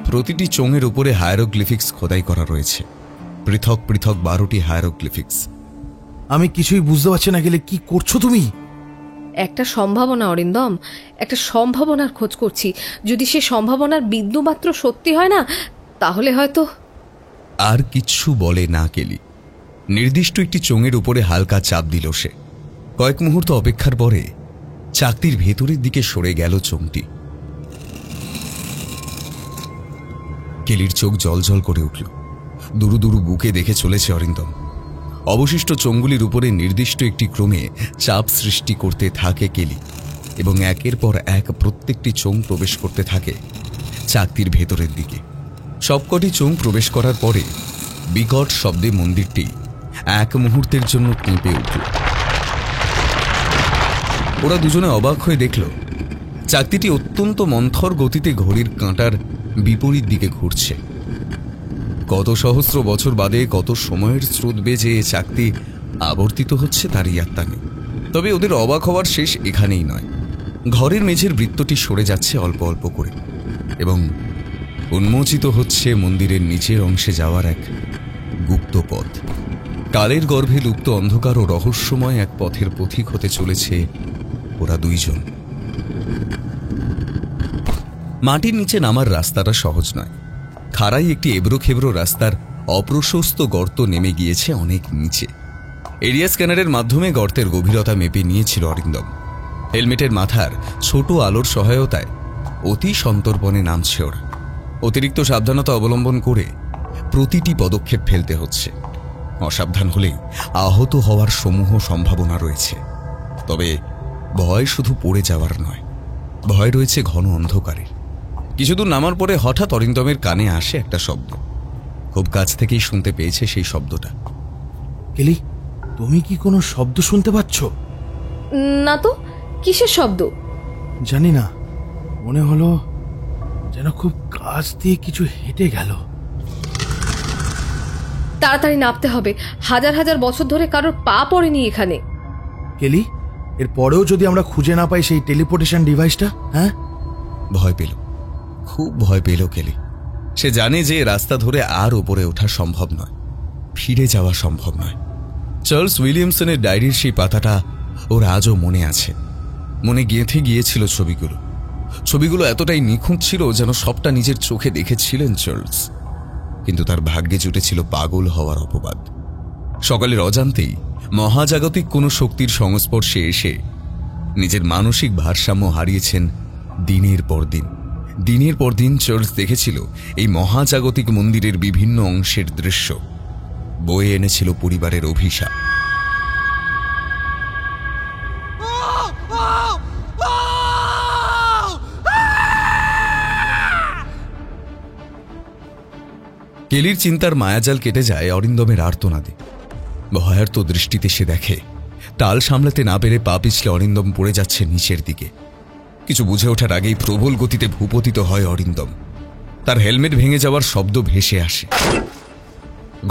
প্রতিটি চোঙের উপরে হায়ারোগ্লিফিক্স খোদাই করা রয়েছে, পৃথক পৃথক 12টি হায়ারোগ্লিফিক্স। আমি কিছুই বুঝতে পারছি না, গেলে কি করছো তুমি? একটা সম্ভাবনা অরিন্দম, একটা সম্ভাবনার খোঁজ করছি। যদি সে সম্ভাবনার বিন্দুমাত্র সত্যি হয় না, তাহলে হয়তো। আর কিচ্ছু বলে না কেলি। নির্দিষ্ট একটি চোঙের উপরে হালকা চাপ দিল সে। কয়েক মুহূর্ত অপেক্ষার পরে চাকতির ভেতরের দিকে সরে গেল চোঙটি। কেলির চোখ জলজল করে উঠল। দুরু দুরু বুকে দেখে চলেছে অরিন্দম। অবশিষ্ট চোঙগুলির উপরে নির্দিষ্ট একটি ক্রমে চাপ সৃষ্টি করতে থাকে কেলি, এবং একের পর এক প্রত্যেকটি চোঙ প্রবেশ করতে থাকে চাকতির ভেতরের দিকে। সবকটি চোঙ প্রবেশ করার পরে বিকট শব্দে মন্দিরটি এক মুহূর্তের জন্য কেঁপে উঠল। ওরা দুজনে অবাক হয়ে দেখল চাকতিটি অত্যন্ত মন্থর গতিতে ঘড়ির কাঁটার বিপরীত দিকে ঘুরছে। কত সহস্র বছর বাদে কত সময়ের স্রোত বেজে চাকতি আবর্তিত হচ্ছে তারই আত্মা নেই। তবে ওদের অবাক হওয়ার শেষ এখানেই নয়। ঘরের মেঝের বৃত্তটি সরে যাচ্ছে অল্প অল্প করে, এবং উন্মোচিত হচ্ছে মন্দিরের নিচের অংশে যাওয়ার এক গুপ্ত পথ। কালের গর্ভে লুপ্ত অন্ধকার ও রহস্যময় এক পথের পথিক হতে চলেছে ওরা দুইজন। মাটির নিচে নামার রাস্তাটা সহজ নয়। খাড়াই একটি এবড়ো খেবড়ো রাস্তার অপ্রশস্ত গর্ত নেমে গিয়েছে অনেক নিচে। এরিয়া স্ক্যানারের মাধ্যমে গর্তের গভীরতা মেপে নিয়েছিল অরিন্দম। হেলমেটের মাথার ছোট আলোর সহায়তায় অতি সন্তর্পণে নামছে ওরা। অতিরিক্ত সাবধানতা অবলম্বন করে প্রতিটি পদক্ষেপ ফেলতে হচ্ছে। অসাবধান হলেই আহত হওয়ার সমূহ সম্ভাবনা রয়েছে। তবে ভয় শুধু পড়ে যাওয়ার নয়, ভয় রয়েছে ঘন অন্ধকারের। কিছুদূর নামার পরে হঠাৎ অরিন্দমের কানে আসে একটা শব্দ। খুব কাছ থেকেই শুনতে পেয়েছে সেই শব্দটা। কেলি, তুমি কি কোনো শব্দ শুনতে পাচ্ছ? না তো, কিসের শব্দ? জানি না, মনে হলো যেন খুব কাছ দিয়ে কিছু হেঁটে গেল। তাড়াতাড়ি নামতে হবে। হাজার হাজার বছর ধরে কারোর পা পড়েনি এখানে। কেলি, এর পরেও যদি আমরা খুঁজে না পাই সেই টেলিপোর্টেশন ডিভাইসটা? হ্যাঁ, ভয় পেল, খুব ভয় পেল কেলি। সে জানে যে রাস্তা ধরে আর উপরে ওঠা সম্ভব নয়, ফিরে যাওয়া সম্ভব নয়। চার্লস উইলিয়ামসনের ডায়েরির সেই পাতাটা ওর আজও মনে আছে। মনে গেঁথে গিয়েছিল ছবিগুলো এতটাই নিখুঁত ছিল যেন সবটা নিজের চোখে দেখেছিলেন চার্লস। কিন্তু তার ভাগ্যে জুটেছিল পাগল হওয়ার অপবাদ। সকালের অজান্তেই মহাজাগতিক কোনো শক্তির সংস্পর্শে এসে নিজের মানসিক ভারসাম্য হারিয়েছেন দিনের পর দিন। দিনের পর দিন চার্লস দেখেছিল এই মহাজাগতিক মন্দিরের বিভিন্ন অংশের দৃশ্য। বয়ে এনেছিল পরিবারের অভিশাপ। কেলির চিন্তার মায়াজাল কেটে যায় অরিন্দমের আর্তনাদে। ভয়ার্ত দৃষ্টিতে সে দেখে টাল সামলাতে না পেরে পা পিছলে অরিন্দম পড়ে যাচ্ছে নিচের দিকে। কিছু বুঝে ওঠার আগেই প্রবল গতিতে ভূপতিত হয় অরিন্দম। তার হেলমেট ভেঙে যাওয়ার শব্দ ভেসে আসে।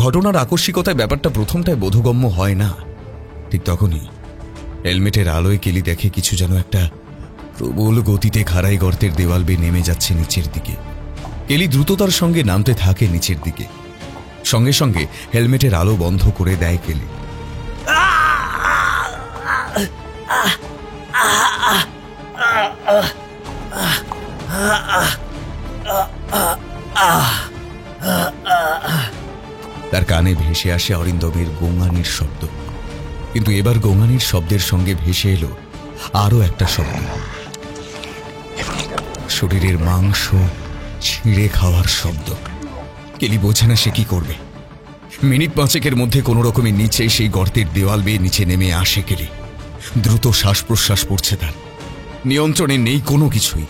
ঘটনার আকস্মিকতায় ব্যাপারটা প্রথমটায় বোধগম্য হয় না। ঠিক তখনই হেলমেটের আলোয় কেলি দেখে কিছু যেন একটা প্রবল গতিতে খাড়াই গর্তের দেওয়াল বেয়ে নেমে যাচ্ছে নিচের দিকে। কেলি দ্রুততার সঙ্গে নামতে থাকে নিচের দিকে। সঙ্গে সঙ্গে হেলমেটের আলো বন্ধ করে দেয় কেলি। তার কানে ভেসে আসে অরিন্দমের গোঙানির শব্দ। কিন্তু এবার গোঙানির শব্দের সঙ্গে ভেসে এলো আরো একটা শব্দ, শরীরের মাংস ছিঁড়ে খাওয়ার শব্দ। কেলি বোঝে না সে কি করবে। মিনিট পাঁচেকের মধ্যে কোনো রকমের নিচে সেই গর্তের দেওয়াল বেয়ে নিচে নেমে আসে কেলি। দ্রুত শ্বাস প্রশ্বাস পড়ছে তার, নিয়ন্ত্রণে নেই কোনো কিছুই।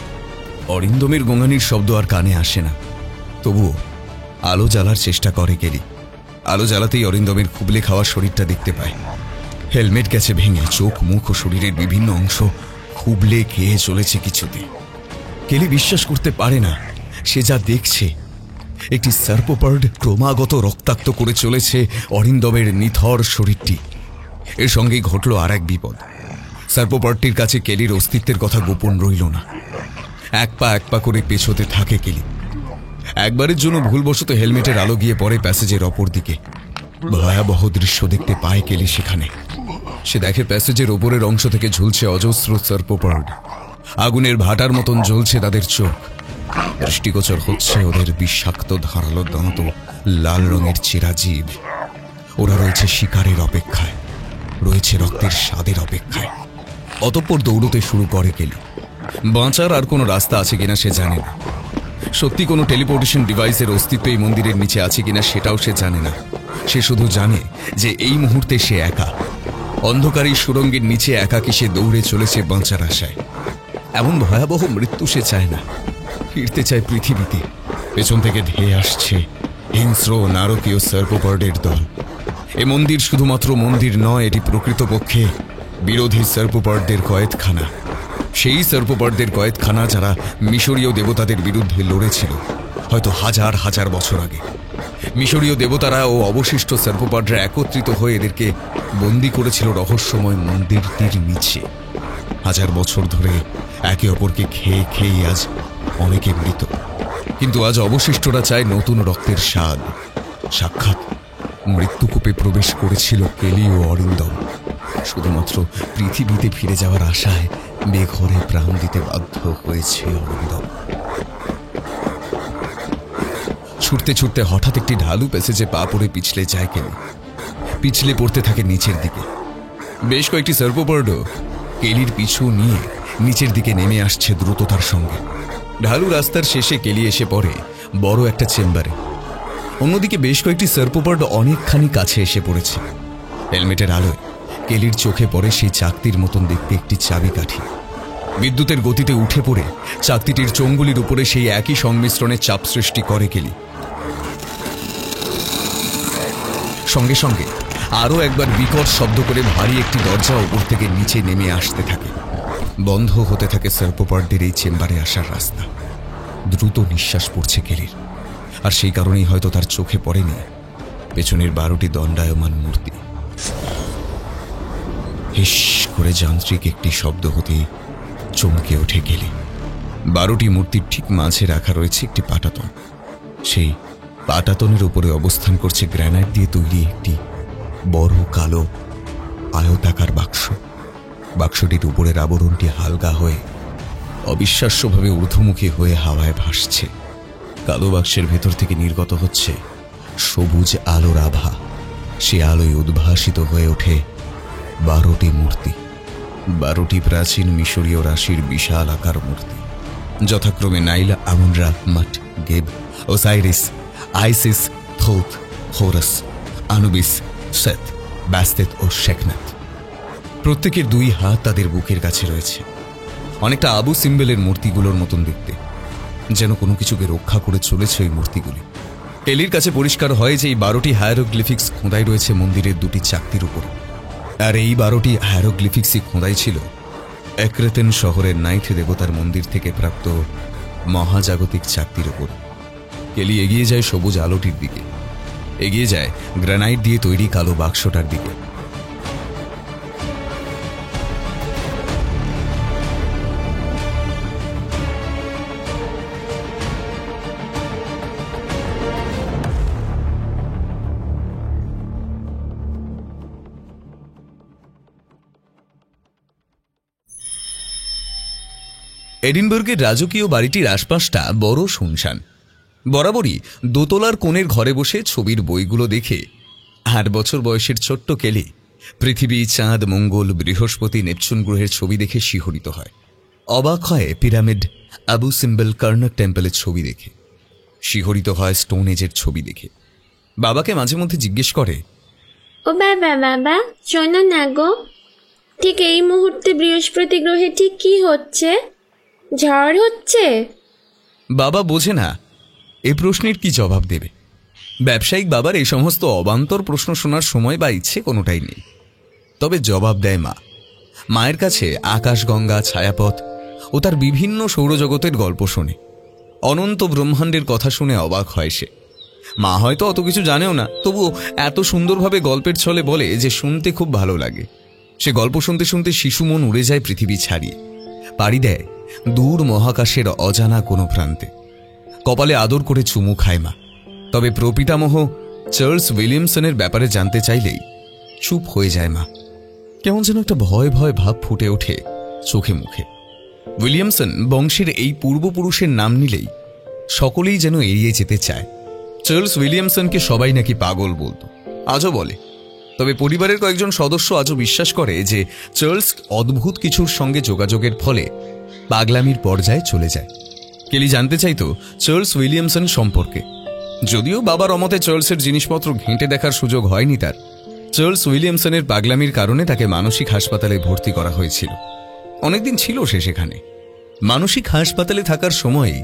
অরিন্দমের গোঙানির শব্দ আর কানে আসে না। তবুও আলো জ্বালার চেষ্টা করে কেলি। আলো জ্বালাতেই অরিন্দমের খুবলে খাওয়া শরীরটা দেখতে পায়। হেলমেট গেছে ভেঙে, চোখ মুখ ও শরীরের বিভিন্ন অংশ খুবলে খেয়ে চলেছে কিছুতে। কেলি বিশ্বাস করতে পারে না সে যা দেখছে। একটি সার্পোপার্ড ক্রমাগত রক্তাক্ত করে চলেছে অরিন্দমের নিথর শরীরটি। এর সঙ্গেই ঘটল আর এক বিপদ। সার্পোপার্ডটির কাছে কেলির অস্তিত্বের কথা গোপন রইল না। এক পা করে পেছোতে থাকে কেলি। একবারের জন্য ভুলবশত হেলমেটের আলো গিয়ে পড়ে প্যাসেজের অপর দিকে। ভয়াবহ দৃশ্য দেখতে পায় কেলি সেখানে। সে দেখে প্যাসেজের ওপরের অংশ থেকে ঝুলছে অজস্র সার্পোপার্ড। আগুনের ভাটার মতন জ্বলছে তাদের চোখ। দৃষ্টিগোচর হচ্ছে ওদের বিষাক্ত ধারালো দাঁত, লাল রঙের চিরাজীব। ওরা রয়েছে শিকারের অপেক্ষায়, রয়েছে রক্তের স্বাদের অপেক্ষায়। অতঃপর দৌড়তে শুরু করে কেলি। বাঁচার আর কোনো রাস্তা আছে কিনা সে জানে না। সত্যি কোনো টেলিপোর্টেশন ডিভাইসের অস্তিত্ব এই মন্দিরের নিচে আছে কিনা সেটাও সে জানে না। সে শুধু জানে যে এই মুহূর্তে সে একা। অন্ধকারী সুড়ঙ্গের নিচে একাকী সে দৌড়ে চলেছে বাঁচার আশায়। এমন ভয়াবহ মৃত্যু সে চায় না, ফিরতে চায় পৃথিবীতে। পেছন থেকে ধেয়ে আসছে হিংস্র নারকীয় সার্পোপার্ডের দল। এ মন্দির শুধুমাত্র মন্দির নয়, এটি প্রকৃতপক্ষে বিরোধী সার্পোপার্ডদের কয়েদখানা। সেই সার্পোপার্ডদের কয়েদখানা যারা মিশরীয় দেবতাদের বিরুদ্ধে লড়েছিল হয়তো হাজার হাজার বছর আগে। মিশরীয় দেবতারা ও অবশিষ্ট সার্পোপার্ডরা একত্রিত হয়ে এদেরকে বন্দী করেছিল রহস্যময় মন্দিরটির নিচে। হাজার বছর ধরে একে অপরকে খেয়ে খেয়ে আজ অনেকে মৃত, কিন্তু আজ অবশিষ্টরা চায় নতুন রক্তের স্বাদ। সাক্ষাৎ মৃত্যুকূপে প্রবেশ করেছিল কেলি ও অরিন্দম। শুধুমাত্র পৃথিবীতে ফিরে যাওয়ার আশায় বেঘরে প্রাণ দিতে বাধ্য হয়েছে অরিন্দম। ছুটতে ছুটতে হঠাৎ একটি ঢালু প্যাসেজে পা পড়ে পিছলে যায় কেলি। পিছলে পড়তে থাকে নিচের দিকে। বেশ কয়েকটি সার্পোপার্ডও কেলির পিছু নিয়ে নিচের দিকে নেমে আসছে দ্রুততার সঙ্গে। ঢালু রাস্তার শেষে কেলি এসে পড়ে বড় একটা চেম্বারে। অন্যদিকে বেশ কয়েকটি সার্পোপার্ড অনেকখানি কাছে এসে পড়েছে। হেলমেটের আলোয় কেলির চোখে পড়ে সেই চাকতির মতন দেখতে একটি চাবিকাঠি। বিদ্যুতের গতিতে উঠে পড়ে চাকতিটির চোঙগুলির উপরে সেই একই সংমিশ্রণে চাপ সৃষ্টি করে কেলি। সঙ্গে সঙ্গে আরও একবার বিকট শব্দ করে ভারী একটি দরজা উপর থেকে নিচে নেমে আসতে থাকে। বন্ধ হতে থাকে সার্পোপার্ডদের এই চেম্বারে আসার রাস্তা। দ্রুত নিঃশ্বাস পড়ছে কেলির, আর সেই কারণেই হয়তো তার চোখে পড়েনি পেছনের 12টি দণ্ডায়মান মূর্তি। হিস করে যান্ত্রিক একটি শব্দ হতেই চমকে ওঠে কেলি। 12টি মূর্তির ঠিক মাঝে রাখা রয়েছে একটি পাটাতন। সেই পাটাতনের উপরে অবস্থান করছে গ্রানাইট দিয়ে তৈরি একটি বড় কালো আয়তাকার বাক্স। বাক্সটির উপরের আবরণটি হালকা হয়ে অবিশ্বাস্যভাবে ঊর্ধ্বমুখী হয়ে হাওয়ায় ভাসছে। কালো বাক্সের ভেতর থেকে নির্গত হচ্ছে সবুজ আলোর আভা। সে আলোয় উদ্ভাসিত হয়ে ওঠে 12টি মূর্তি। 12টি প্রাচীন মিশরীয় রাশির বিশাল আকার মূর্তি, যথাক্রমে Nile, Amun Ra, Maat, Geb, Osiris, Isis, Thoth, Horus, Anubis, Set, Bastet ও শেখনাথ। প্রত্যেকের 2 হাত তাদের বুকের কাছে রয়েছে। অনেকটা আবু সিম্বেলের মূর্তিগুলোর মতন দেখতে, যেন কোনো কিছুকে রক্ষা করে চলেছে ওই মূর্তিগুলি। কেলির কাছে পরিষ্কার হয় যে এই 12টি হায়ারোগ্লিফিক্স খোদাই রয়েছে মন্দিরের 2টি চাকতির উপরে। আর এই 12টি হায়ারোগ্লিফিক্সই খোদাই ছিল একরেতেন শহরের নাইট দেবতার মন্দির থেকে প্রাপ্ত মহাজাগতিক চাকতির উপর। কেলি এগিয়ে যায় সবুজ আলোটির দিকে, এগিয়ে যায় গ্রানাইট দিয়ে তৈরি কালো বাক্সটার দিকে। এডিনবার্গের রাজকীয় বাড়িটির আশপাশটা বড় শুনশান। বরাবরই দোতলার কোণের ঘরে বসে ছবির বইগুলো দেখে 8 বছর বয়সের ছোট্ট কেলি পৃথিবী, চাঁদ, মঙ্গল, বৃহস্পতি, নেপচুন গ্রহের ছবি দেখে শিহরিত হয়। অবাক হয় পিরামিড, আবু সিম্বেল, কার্নাক টেম্পলের ছবি দেখে। শিহরিত হয় স্টোন এজের ছবি দেখে। বাবাকে মাঝে মধ্যে জিজ্ঞেস করে, ও বাবা শোনো না গো, ঠিক এই মুহূর্তে বৃহস্পতি গ্রহে ঠিক কি হচ্ছে? ঝড় হচ্ছে? বাবা বোঝে না এ প্রশ্নের কি জবাব দেবে। ব্যবসায়িক বাবার এই সমস্ত অবান্তর প্রশ্ন শোনার সময় বা ইচ্ছে কোনোটাই নেই। তবে জবাব দেয় মা। মায়ের কাছে আকাশগঙ্গা, ছায়াপথ ও তার বিভিন্ন সৌরজগতের গল্প শোনে। অনন্ত ব্রহ্মাণ্ডের কথা শুনে অবাক হয় সে। মা হয়তো অত কিছু জানেও না, তবুও এত সুন্দরভাবে গল্পের ছলে বলে যে শুনতে খুব ভালো লাগে। সে গল্প শুনতে শুনতে শিশু মন উড়ে যায় পৃথিবী ছাড়িয়ে, পাড়ি দেয় দূর মহাকাশের অজানা কোনো প্রান্তে। কপালে আদর করে চুমু খায় মা। তবে প্রপিতামহ চার্লস উইলিয়ামসনের ব্যাপারে জানতে চাইলেই চুপ হয়ে যায় মা। কেমন যেন একটা ভয় ভয় ভাব ফুটে ওঠে চোখে মুখে। উইলিয়ামসন বংশের এই পূর্বপুরুষের নাম নিলেই সকলেই যেন এড়িয়ে যেতে চায়। চার্লস উইলিয়ামসনকে সবাই নাকি পাগল বলতো, আজও বলে। তবে পরিবারের কয়েকজন সদস্য আজও বিশ্বাস করে যে চার্লস অদ্ভুত কিছুর সঙ্গে যোগাযোগের ফলে পাগলামির পর্যায়ে চলে যায়। কেলি জানতে চাইতো চার্লস উইলিয়ামসন সম্পর্কে। যদিও বাবার অমতে চার্লসের জিনিসপত্র ঘেঁটে দেখার সুযোগ হয়নি তার। চার্লস উইলিয়ামসনের পাগলামির কারণে তাকে মানসিক হাসপাতালে ভর্তি করা হয়েছিল। অনেকদিন ছিল সে সেখানে। মানসিক হাসপাতালে থাকার সময়ই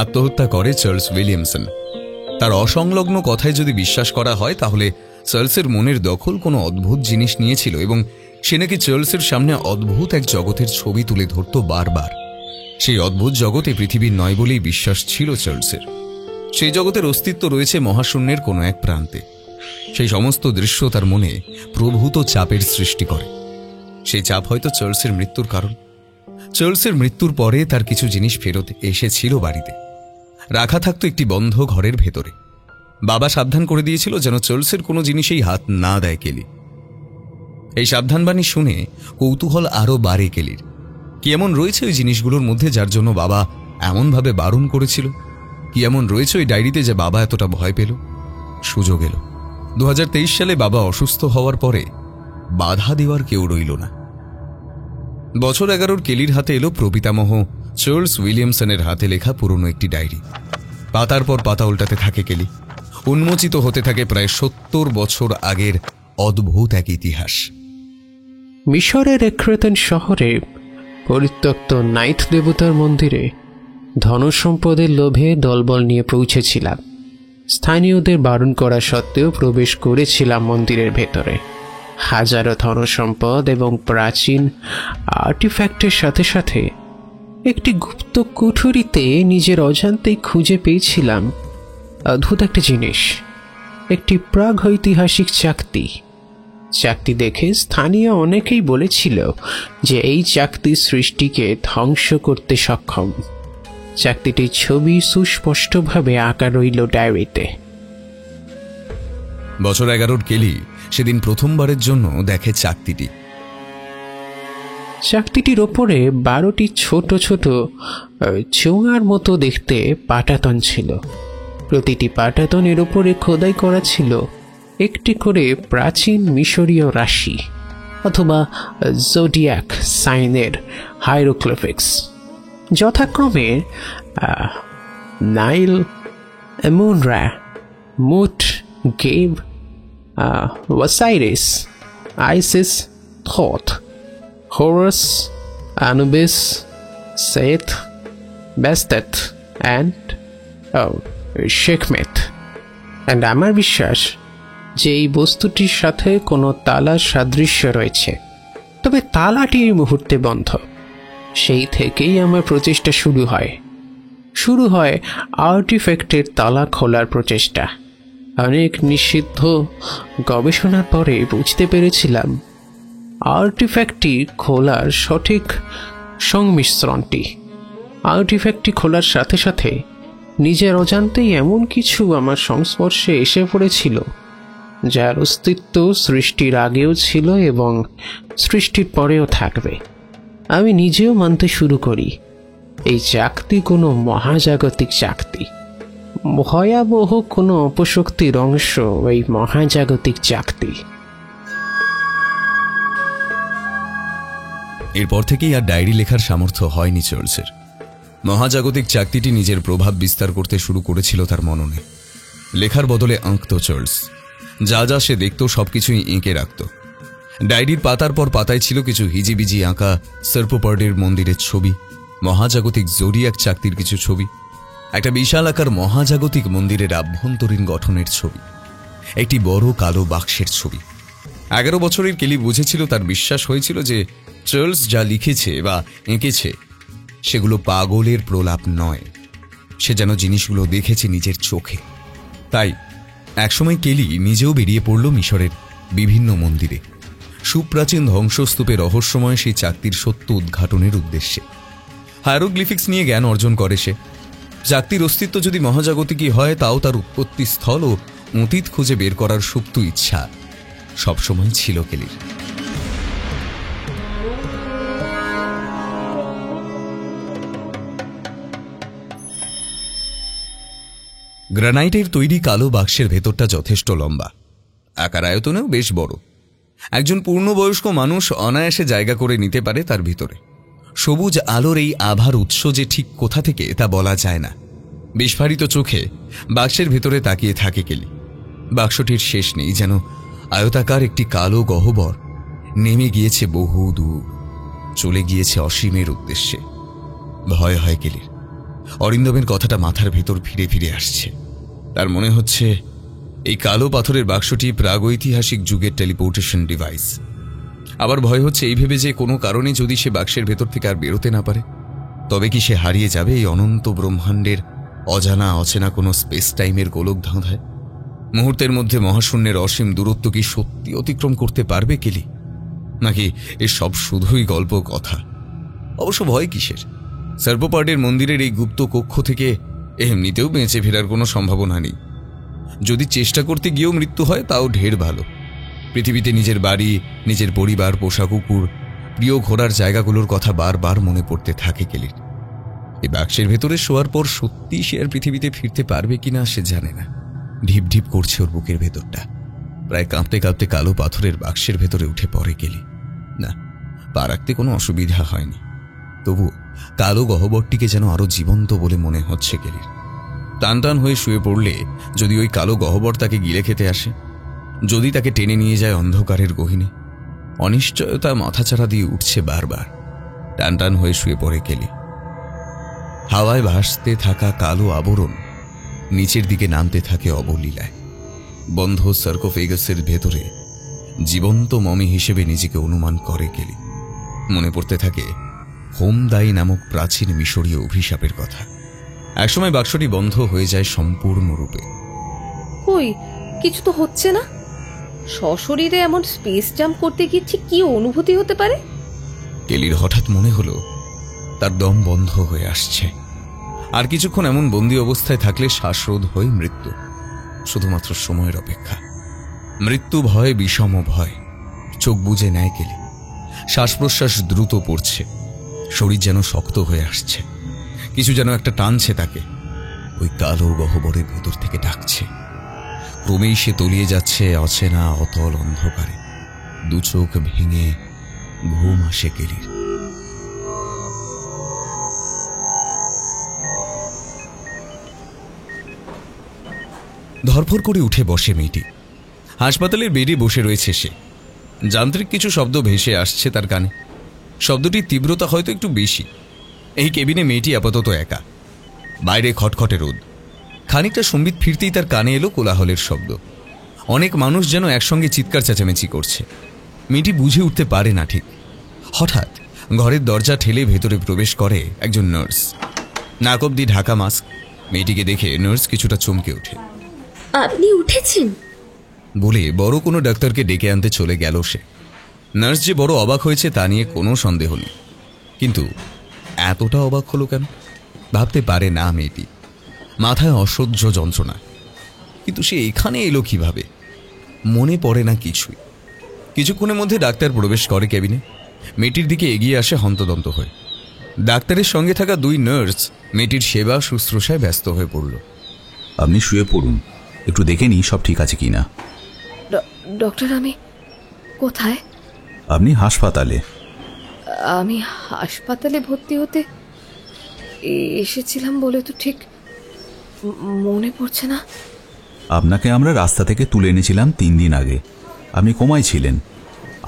আত্মহত্যা করে চার্লস উইলিয়ামসন। তার অসংলগ্ন কথায় যদি বিশ্বাস করা হয় তাহলে চার্লসের মনের দখল কোনো অদ্ভুত জিনিস নিয়েছিল এবং সে নাকি চার্লসের সামনে অদ্ভুত এক জগতের ছবি তুলে ধরত বারবার। সেই অদ্ভুত জগতে পৃথিবীর নয় বলেই বিশ্বাস ছিল চার্লসের। সেই জগতের অস্তিত্ব রয়েছে মহাশূন্যের কোনো এক প্রান্তে। সেই সমস্ত দৃশ্য তার মনে প্রভূত চাপের সৃষ্টি করে। সেই চাপ হয়তো চার্লসের মৃত্যুর কারণ। চার্লসের মৃত্যুর পরে তার কিছু জিনিস ফেরত এসেছিল বাড়িতে, রাখা থাকতো একটি বন্ধ ঘরের ভেতরে। বাবা সাবধান করে দিয়েছিল যেন চার্লসের কোনো জিনিসেই হাত না দেয় কেলি। এই সাবধানবাণী শুনে কৌতূহল আরও বাড়ে কেলির। কি এমন রয়েছে ওই জিনিসগুলোর মধ্যে যার জন্য বাবা এমনভাবে বারণ করেছিল? কি এমন রয়েছে ওই ডায়েরিতে যে বাবা এতটা ভয় পেল? সুযোগ এলো। 2023 সালে বাবা অসুস্থ হওয়ার পরে বাধা দেওয়ার কেউ রইল না। বছর 11 কেলির হাতে এলো প্রপিতামহ চার্লস উইলিয়ামসনের হাতে লেখা পুরনো একটি ডায়েরি। পাতার পর পাতা উল্টাতে থাকে কেলি। উন্মোচিত হতে থাকে প্রায় 70 বছর আগের অদ্ভুত এক ইতিহাস। মিশরের এক্রেতেন শহরে পরিত্যক্ত নাইট দেবতার মন্দিরে ধনসম্পদের লোভে দলবল নিয়ে পৌঁছেছিলাম। স্থানীয়দের বারণ করা সত্ত্বেও প্রবেশ করেছিলাম মন্দিরের ভেতরে। হাজারো ধনসম্পদ এবং প্রাচীন আর্টিফ্যাক্টের সাথে সাথে একটি গুপ্ত কুঠুরিতে নিজের অজান্তেই খুঁজে পেয়েছিলাম অদ্ভুত একটা জিনিস, একটি প্রাগৈতিহাসিক চাকতি। চাকতি দেখে স্থানীয় অনেকেই বলেছিল যে এই চাকতি সৃষ্টিকে ধ্বংস করতে সক্ষম। চাকতিটির ছবি সুস্পষ্টভাবে আঁকা রইল ডায়েরিতে। বছর 11 কেলি সেদিন প্রথমবারের জন্য দেখে চাকতিটি। চাকতিটির ওপরে 12টি ছোট ছোট চোঙার মতো দেখতে পাটাতন ছিল। প্রতিটি পাটাতনের ওপরে খোদাই করা ছিল একটি করে প্রাচীন মিশরীয় রাশি অথবা জোডিয়াক সাইনের হাইরোগ্লিফিক্স, যথাক্রমে Nile, Amun Ra, Mut, Geb, Osiris, Isis, Thoth, Horus, Anubis, Seth, Bastet and Sekhmet. And আমার বিশ্বাস যে এই বস্তুটির সাথে কোনো তালার সাদৃশ্য রয়েছে, তবে তালাটি এই মুহূর্তে বন্ধ। সেই থেকেই আমার প্রচেষ্টা শুরু হয় আর্টিফ্যাক্টের তালা খোলার প্রচেষ্টা। অনেক নিষিদ্ধ গবেষণার পরে বুঝতে পেরেছিলাম আর্টিফ্যাক্টটি খোলার সঠিক সংমিশ্রণটি। আর্টিফ্যাক্টটি খোলার সাথে সাথে নিজের অজান্তেই এমন কিছু আমার সংস্পর্শে এসে পড়েছিল যার অস্তিত্ব সৃষ্টির আগেও ছিল এবং সৃষ্টির পরেও থাকবে। আমি নিজেও মানতে শুরু করি এই চাকতি কোনো মহাজাগতিক চাকতি, ভয়াবহ কোনো অপশক্তির অংশ এই মহাজাগতিক চাকতি। এরপর থেকেই আর ডায়েরি লেখার সামর্থ্য হয়নি চার্লসের। মহাজাগতিক চাকতিটি নিজের প্রভাব বিস্তার করতে শুরু করেছিল তার মননে। লেখার বদলে আঁকত চার্লস। যা যা সে দেখত সবকিছুই এঁকে রাখত। ডায়েরির পাতার পর পাতায় ছিল কিছু হিজিবিজি আঁকা সার্পোপার্ডের মন্দিরের ছবি, মহাজাগতিক জোডিয়াক চাকতির কিছু ছবি, একটা বিশাল আকার মহাজাগতিক মন্দিরের আভ্যন্তরীণ গঠনের ছবি, একটি বড় কালো বাক্সের ছবি। 11 বছরের কেলি বুঝেছিল, তার বিশ্বাস হয়েছিল যে চার্লস যা লিখেছে বা এঁকেছে সেগুলো পাগলের প্রলাপ নয়। সে যেন জিনিসগুলো দেখেছে নিজের চোখে। তাই একসময় কেলি নিজেও বেরিয়ে পড়ল মিশরের বিভিন্ন মন্দিরে, সুপ্রাচীন ধ্বংসস্তূপে রহস্যময় সেই চাকতির সত্য উদ্ঘাটনের উদ্দেশ্যে। হায়ারোগ্লিফিক্স নিয়ে জ্ঞান অর্জন করে সে। জাতির অস্তিত্ব যদি মহাজাগতিকই হয়, তাও তার উৎপত্তি স্থল ও অতীত খুঁজে বের করার সুপ্ত ইচ্ছা সবসময় ছিল কেলির। গ্রানাইটের তৈরি কালো বাক্সের ভেতরটা যথেষ্ট লম্বা, আকার আয়তনেও বেশ বড়। একজন পূর্ণবয়স্ক মানুষ অনায়াসে জায়গা করে নিতে পারে তার ভিতরে। সবুজ আলোর এই আভার উৎস যে ঠিক কোথা থেকে তা বলা যায় না। বিস্ফারিত চোখে বাক্সের ভেতরে তাকিয়ে থাকে কেলি। বাক্সটির শেষ নেই, যেন আয়তাকার একটি কালো গহ্বর নেমে গিয়েছে বহু দূর, চলে গিয়েছে অসীমের উদ্দেশ্যে। ভয় হয় কেলির। অরিন্দমের কথাটা মাথার ভেতর ফিরে ফিরে আসছে। তার মনে হচ্ছে এই কালো পাথরের বাক্সটি প্রাগৈতিহাসিক যুগের টেলিপোর্টেশন ডিভাইস। আবার ভয় হচ্ছে এই ভেবে যে কোনো কারণে যদি সে বাক্সের ভেতর থেকে আর বেরোতে না পারে, তবে কি সে হারিয়ে যাবে এই অনন্ত ব্রহ্মাণ্ডের অজানা অচেনা কোনো স্পেস টাইমের গোলক ধাঁধায়? মুহূর্তের মধ্যে মহাশূন্যের অসীম দূরত্ব কি সত্যি অতিক্রম করতে পারবে কেলি, নাকি এসব শুধুই গল্প কথা? অবশ্য ভয় কিসের? সার্পোপার্ডের মন্দিরের এই গুপ্ত কক্ষ থেকে এমনিতেও বেঁচে ফেরার কোনো সম্ভাবনা নেই। যদি চেষ্টা করতে গিয়েও মৃত্যু হয়, তাও ঢের ভালো। পৃথিবীতে নিজের বাড়ি, নিজের পরিবার, পোষা কুকুর, প্রিয় ঘোরার জায়গাগুলোর কথা বারবার মনে পড়তে থাকে কেলির। এই বাক্সের ভেতরে শোয়ার পর সত্যি সে আর পৃথিবীতে ফিরতে পারবে কিনা সে জানে না। ঢিপ ঢিপ করছে ওর বুকের ভেতরটা। প্রায় কাঁপতে কাঁপতে কালো পাথরের বাক্সের ভেতরে উঠে পড়ে কেলি। না, পা রাখতে কোনো অসুবিধা হয়নি। তবু কালো গহ্বরটিকে যেন আরো জীবন্ত বলে মনে হচ্ছে কেলির। টান টান হয়ে শুয়ে পড়লে যদি ওই কালো গহ্বর তাকে গিলে খেতে আসে, যদি তাকে টেনে নিয়ে যায় অন্ধকারের গহীনে, অনিশ্চয়তা মাথাচাড়া দিয়ে উঠছে বারবার। টান টান হয়ে শুয়ে পড়ে কেলি। হাওয়ায় ভাসতে থাকা কালো আবরণ নিচের দিকে নামতে থাকে অবলীলায়। বন্ধ সার্কোফেগাসের ভেতরে জীবন্ত মমি হিসেবে নিজেকে অনুমান করে কেলি। মনে পড়তে থাকে হোমদাই নামক প্রাচীন মিশরীয় অভিশাপের কথা। একসময় বাক্সটি বন্ধ হয়ে যায় সম্পূর্ণরূপে। কই, কিছু তো হচ্ছে না। সশরীরে এমন স্পেস জাম্প করতে গিয়ে ঠিক কি অনুভূতি হতে পারে? কেলির হঠাৎ মনে হলো তার দম বন্ধ হয়ে আসছে। আর কিছুক্ষণ এমন বন্দি অবস্থায় থাকলে শ্বাসরোধ হয়ে মৃত্যু। শুধুমাত্র সময়ের অপেক্ষা। মৃত্যু ভয়, বিষম ভয়। চোখ বুজে নেয় কেলি। শ্বাস প্রশ্বাস দ্রুত পড়ছে। শরীর যেন শক্ত হয়ে আসছে। কিছু যেন একটা টানছে তাকে। ওই কালো গহ্বরের ভেতর থেকে ডাকছে। ক্রমেই সে তলিয়ে যাচ্ছে অচেনা অতল অন্ধকারে। দু চোখ ভেঙে ঘুম আসে কেলির। ধরফর করে উঠে বসে মেয়েটি। হাসপাতালের বেডে বসে রয়েছে সে। যান্ত্রিক কিছু শব্দ ভেসে আসছে তার কানে। শব্দটির তীব্রতা হয়তো একটু বেশি। এই কেবিনে মেয়েটি আপাতত একা। বাইরে খটখটে রোদ। খানিকটা সম্বিত ফিরতেই তার কানে এলো কোলাহলের শব্দ। অনেক মানুষ যেন একসঙ্গে চিৎকার চেঁচামেচি করছে। মেয়েটি বুঝে উঠতে পারে না ঠিক। হঠাৎ ঘরের দরজা ঠেলে ভেতরে প্রবেশ করে একজন নার্স। নাক অব্দি ঢাকা মাস্ক। মেয়েটিকে দেখে নার্স কিছুটা চমকে ওঠে। আপনি উঠেছেন বলে বড় কোনো ডাক্তারকে ডেকে আনতে চলে গেল সে। নার্স যে বড় অবাক হয়েছে তা নিয়ে কোনো সন্দেহ নেই, কিন্তু এতটা অবাক হলো কেন ভাবতে পারে না মেয়েটি। মাথায় অসহ্য যন্ত্রণা, কিন্তু সে এখানে এলো কিভাবে মনে পড়ে না কিছুই। কিছুক্ষণের মধ্যে ডাক্তার প্রবেশ করে কেবিনে। মেয়েটির দিকে এগিয়ে আসে হন্তদন্ত হয়ে। ডাক্তারের সঙ্গে থাকা দুই নার্স মেয়েটির সেবা শুশ্রূষায় ব্যস্ত হয়ে পড়ল। আপনি শুয়ে পড়ুন, একটু দেখে নিই সব ঠিক আছে কিনা। ডক্টর, আমি কোথায়? আপনি হাসপাতালে। আমি হাসপাতালে ভর্তি হতে এসেছিলাম বলে তো ঠিক মনে পড়ছে না। আপনাকে আমরা রাস্তা থেকে তুলে এনেছিলাম 3 দিন আগে। আপনি কোমায় ছিলেন।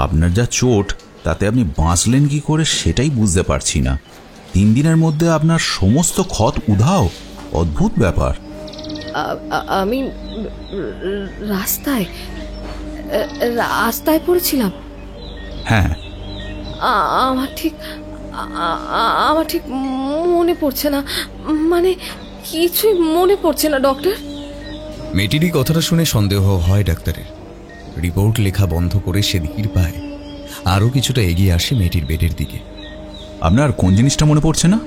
আপনার যা চোট তাতে আপনি বাঁচলেন কি করে সেটাই বুঝতে পারছি না। 3 দিনের মধ্যে আপনার সমস্ত ক্ষত উধাও। অদ্ভুত ব্যাপার। আমি রাস্তায় পড়েছিলাম। হ্যাঁ, আমার ঠিক মনে পড়ছে না। মানে কিছুই মনে পড়ছে না ডক্টর। মেয়েটিরই কথাটা শুনে সন্দেহ হয় ডাক্তারের। রিপোর্ট লেখা বন্ধ করে সে ধীর পায় আরও কিছুটা এগিয়ে আসে মেয়েটির বেডের দিকে। আপনার কোন জিনিসটা মনে পড়ছে না?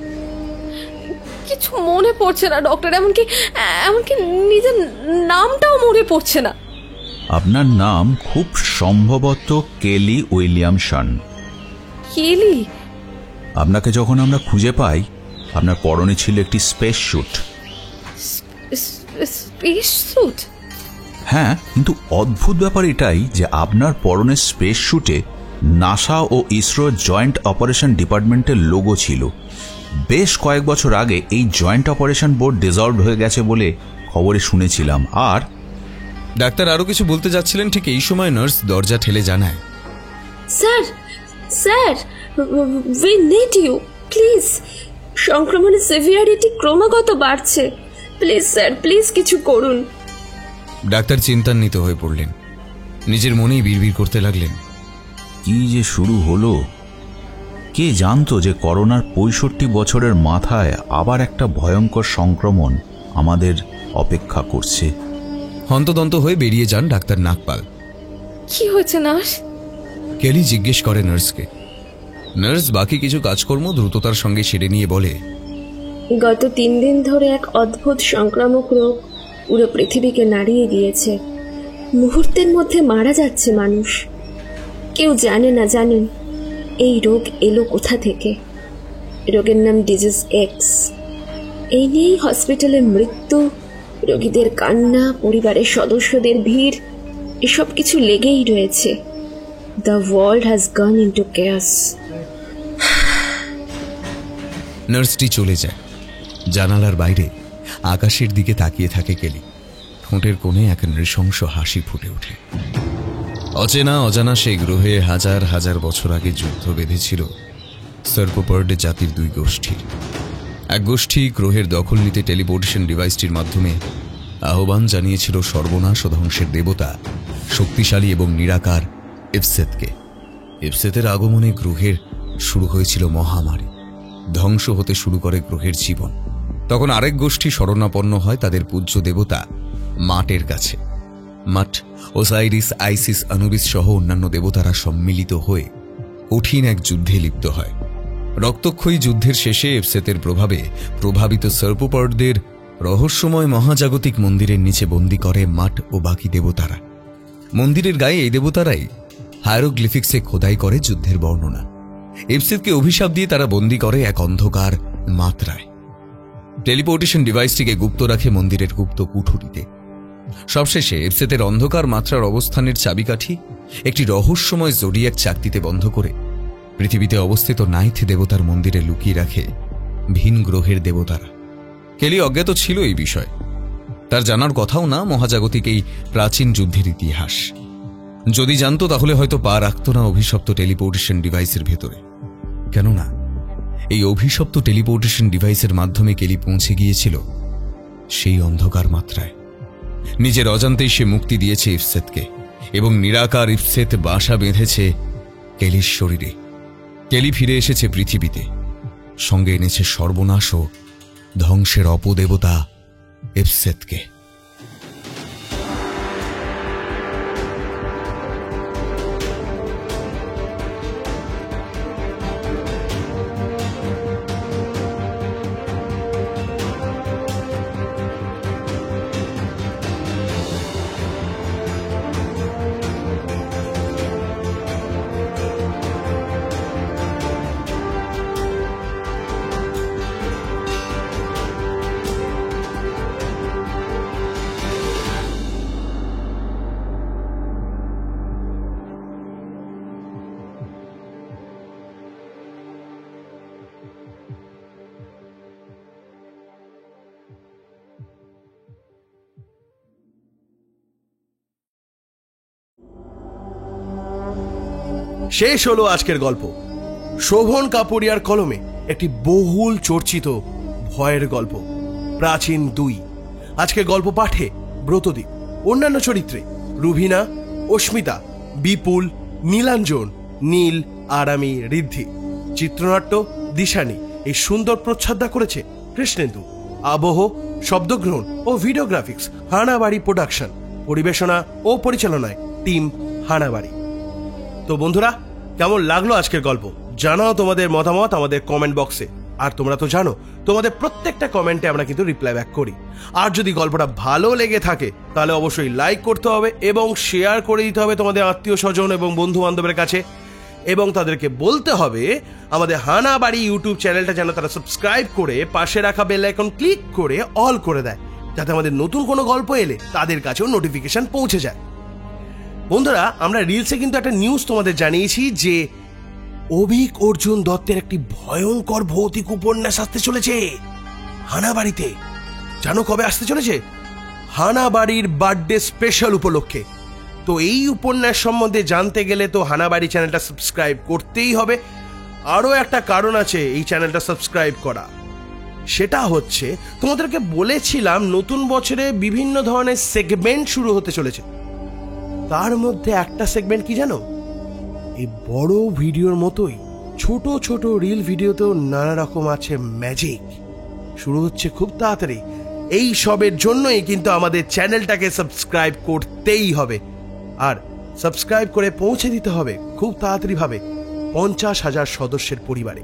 কিছু মনে পড়ছে না ডক্টর, এমনকি এমনকি নিজের নামটাও মনে পড়ছে না। আপনার নাম খুব সম্ভবত কেলি উইলিয়ামসন। কেলি? আপনাকে যখন আমরা খুঁজে পাই আপনার পরনে ছিল একটি স্পেস স্যুট। Space sweet? হ্যাঁ, কিন্তু অদ্ভুত ব্যাপার এটাই যে আপনার পরনের স্পেস স্যুটে নাসা ও ইসরো জয়েন্ট অপারেশন ডিপার্টমেন্টের লোগো ছিল। বেশ কয়েক বছর আগে এই জয়েন্ট অপারেশন বোর্ড ডিসলভড হয়ে গেছে বলে খবরে শুনেছিলাম। আর ডাক্তার আরো কিছু বলতে যাচ্ছিলেন, ঠিক এই সময় নার্স দরজা ঠেলে জানায়, sir, sir, we need you please. সংক্রমণের সিভিয়ারিটি ক্রমাগত বাড়ছে। প্লিজ স্যার, প্লিজ কিছু করুন। ডাক্তার চিন্তান্বিত হয়ে পড়লেন, নিজের মনেই বিড়বিড় করতে লাগলেন, কি যে শুরু হলো! কে জানতো যে করোনার ৬৫ বছরের মাথায় আবার একটা ভয়ঙ্কর সংক্রমণ আমাদের অপেক্ষা করছে। হন্তদন্ত হয়ে বেরিয়ে যান ডাক্তার নাগপাল। কি হয়েছে নার্স? কেলি জিজ্ঞেস করে নার্সকে। নার্স বাকি কিছু কাজকর্ম দ্রুততার সঙ্গে সেরে নিয়ে বলে, গত ৩ দিন ধরে এক অদ্ভুত সংক্রামক রোগ পুরো পৃথিবীকে নাড়িয়ে দিয়েছে। মুহূর্তের মধ্যে মারা যাচ্ছে মানুষ। কেউ জানে না, জানেন এই রোগ এলো কোথা থেকে? রোগের নাম ডিজিজ এক্স। এই নিয়েই হসপিটালে মৃত্যু, রোগীদের কান্না, পরিবারের সদস্যদের ভিড়, এসব কিছু লেগেই রয়েছে। The world has gone into chaos. নার্সটি চলে যায়। জানালার বাইরে আকাশের দিকে তাকিয়ে থাকে কেলি। ঠোঁটের কোণে এক নৃশংস হাসি ফুটে ওঠে। অচেনা অজানা সেই গ্রহে হাজার হাজার বছর আগে যুদ্ধ বেঁধেছিল সার্কোপড জাতির 2 গোষ্ঠীর। এক গোষ্ঠী গ্রহের দখল নিতে টেলিপোর্টেশন ডিভাইসটির মাধ্যমে আহ্বান জানিয়েছিল সর্বনাশ ও ধ্বংসের দেবতা শক্তিশালী এবং নিরাকার ইফসেতকে। ইফসেতের আগমনে গ্রহের শুরু হয়েছিল মহামারী। ধ্বংস হতে শুরু করে গ্রহের জীবন। তখন আরেক গোষ্ঠী শরণাপন্ন হয় তাদের পূজ্য দেবতা মাটের কাছে। মাট, ওসাইরিস, আইসিস, আনুবিস সহ অন্যান্য দেবতারা সম্মিলিত হয়ে কঠিন এক যুদ্ধে লিপ্ত হয়। রক্তক্ষয়ী যুদ্ধের শেষে ইফসেতের প্রভাবে প্রভাবিত সার্কোপডদের রহস্যময় মহাজাগতিক মন্দিরের নিচে বন্দী করে মাট ও বাকি দেবতারা। মন্দিরের গায়ে এই দেবতারাই হায়ারোগ্লিফিক্সে খোদাই করে যুদ্ধের বর্ণনা। ইফসেতকে অভিশাপ দিয়ে তারা বন্দী করে এক অন্ধকার মাত্রায়। টেলিপোর্টেশন ডিভাইসটিকে গুপ্ত রাখে মন্দিরের গুপ্ত কুঠুরিতে। সবশেষে ইফসেতের অন্ধকার মাত্রার অবস্থানের চাবিকাঠি একটি রহস্যময় জোডিয়াক চাকতিতে বন্ধ করে পৃথিবীতে অবস্থিত নাইথ দেবতার মন্দিরে লুকিয়ে রাখে ভিন গ্রহের দেবতারা। কেলি অজ্ঞাত ছিল এই বিষয়। তার জানার কথাও না মহাজাগতিক এই প্রাচীন যুদ্ধের ইতিহাস। যদি জানতো তাহলে হয়তো পা রাখত না অভিশপ্ত টেলিপোর্টেশন ডিভাইসের ভেতরে। কেননা এই অভিশপ্ত টেলিপোর্টেশন ডিভাইসের মাধ্যমে কেলি পৌঁছে গিয়েছিল সেই অন্ধকার মাত্রায়। নিজের অজান্তেই সে মুক্তি দিয়েছে ইফসেতকে এবং নিরাকার ইফসেত বাসা বেঁধেছে কেলির শরীরে। কেলি ফিরে এসেছে পৃথিবীতে, সঙ্গে এনেছে সর্বনাশ ও ধ্বংসের অপদেবতা ইফসেতকে। শেষ হলো আজকের গল্প। শোভন কাপুরিয়ার কলমে একটি বহুল চর্চিত ভয়ের গল্প প্রাচীন 2। আজকে গল্প পাঠে ব্রতদীপ, অন্যান্য চরিত্রে রুভিনা, অস্মিতা, বিপুল, নীলাঞ্জন, নীল আর আমি ঋদ্ধি। চিত্রনাট্য দিশানি। এই সুন্দর প্রচ্ছদা করেছে কৃষ্ণেন্দু। আবহ, শব্দগ্রহণ ও ভিডিওগ্রাফিক্স হানাবাড়ি প্রোডাকশন। পরিবেশনা ও পরিচালনায় টিম হানাবাড়ি। তো বন্ধুরা, কেমন লাগলো আজকের গল্প? জানাও তোমাদের মতামত আমাদের কমেন্ট বক্সে। আর তোমরা তো জানো তোমাদের প্রত্যেকটা কমেন্টে আমরা কিন্তু রিপ্লাই ব্যাক করি। আর যদি গল্পটা ভালো লেগে থাকে তাহলে অবশ্যই লাইক করতে হবে এবং শেয়ার করে দিতে হবে তোমাদের আত্মীয় স্বজন এবং বন্ধু বান্ধবের কাছে, এবং তাদেরকে বলতে হবে আমাদের হানাবাড়ি ইউটিউব চ্যানেলটা যেন তারা সাবস্ক্রাইব করে পাশে রাখা বেল আইকন ক্লিক করে অল করে দেয়, যাতে আমাদের নতুন কোনো গল্প এলে তাদের কাছেও নোটিফিকেশন পৌঁছে যায়। বন্ধুরা, আমরা রিলসে কিন্তু একটা নিউজ তোমাদের জানিয়েছি যে অভিক অর্জুন দত্তের একটি ভয়ঙ্কর ভৌতিক উপন্যাস আসতে চলেছে হানাবাড়িতে। জানো কবে আসতে চলেছে? হানাবাড়ির বার্থডে স্পেশাল উপলক্ষে। তো এই উপন্যাস সম্বন্ধে জানতে গেলে তো হানাবাড়ি চ্যানেলটা সাবস্ক্রাইব করতেই হবে। আরও একটা কারণ আছে এই চ্যানেলটা সাবস্ক্রাইব করা, সেটা হচ্ছে তোমাদেরকে বলেছিলাম নতুন বছরে বিভিন্ন ধরনের সেগমেন্ট শুরু হতে চলেছে। তার মধ্যে একটা সেগমেন্ট কি জানো? এই বড় ভিডিওর মতোই ছোট ছোট রিল ভিডিওতেও নানা রকম আছে ম্যাজিক। শুরু হচ্ছে খুব তাড়াতাড়ি। এই সবের জন্যই কিন্তু আমাদের চ্যানেলটাকে সাবস্ক্রাইব করতেই হবে, আর সাবস্ক্রাইব করে পৌঁছে দিতে হবে খুব তাড়াতাড়ি ভাবে 50,000 সদস্যের পরিবারে।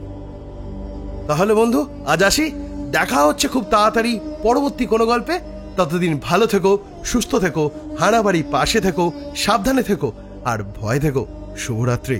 তাহলে বন্ধু, আজ আসি, দেখা হচ্ছে খুব তাড়াতাড়ি পরবর্তী কোনো গল্পে। ততদিন ভালো থেকো, সুস্থ থেকো, হানাবাড়ি পাশে থেকো, সাবধানে থেকো আর ভয় থেকো। শুভরাত্রি।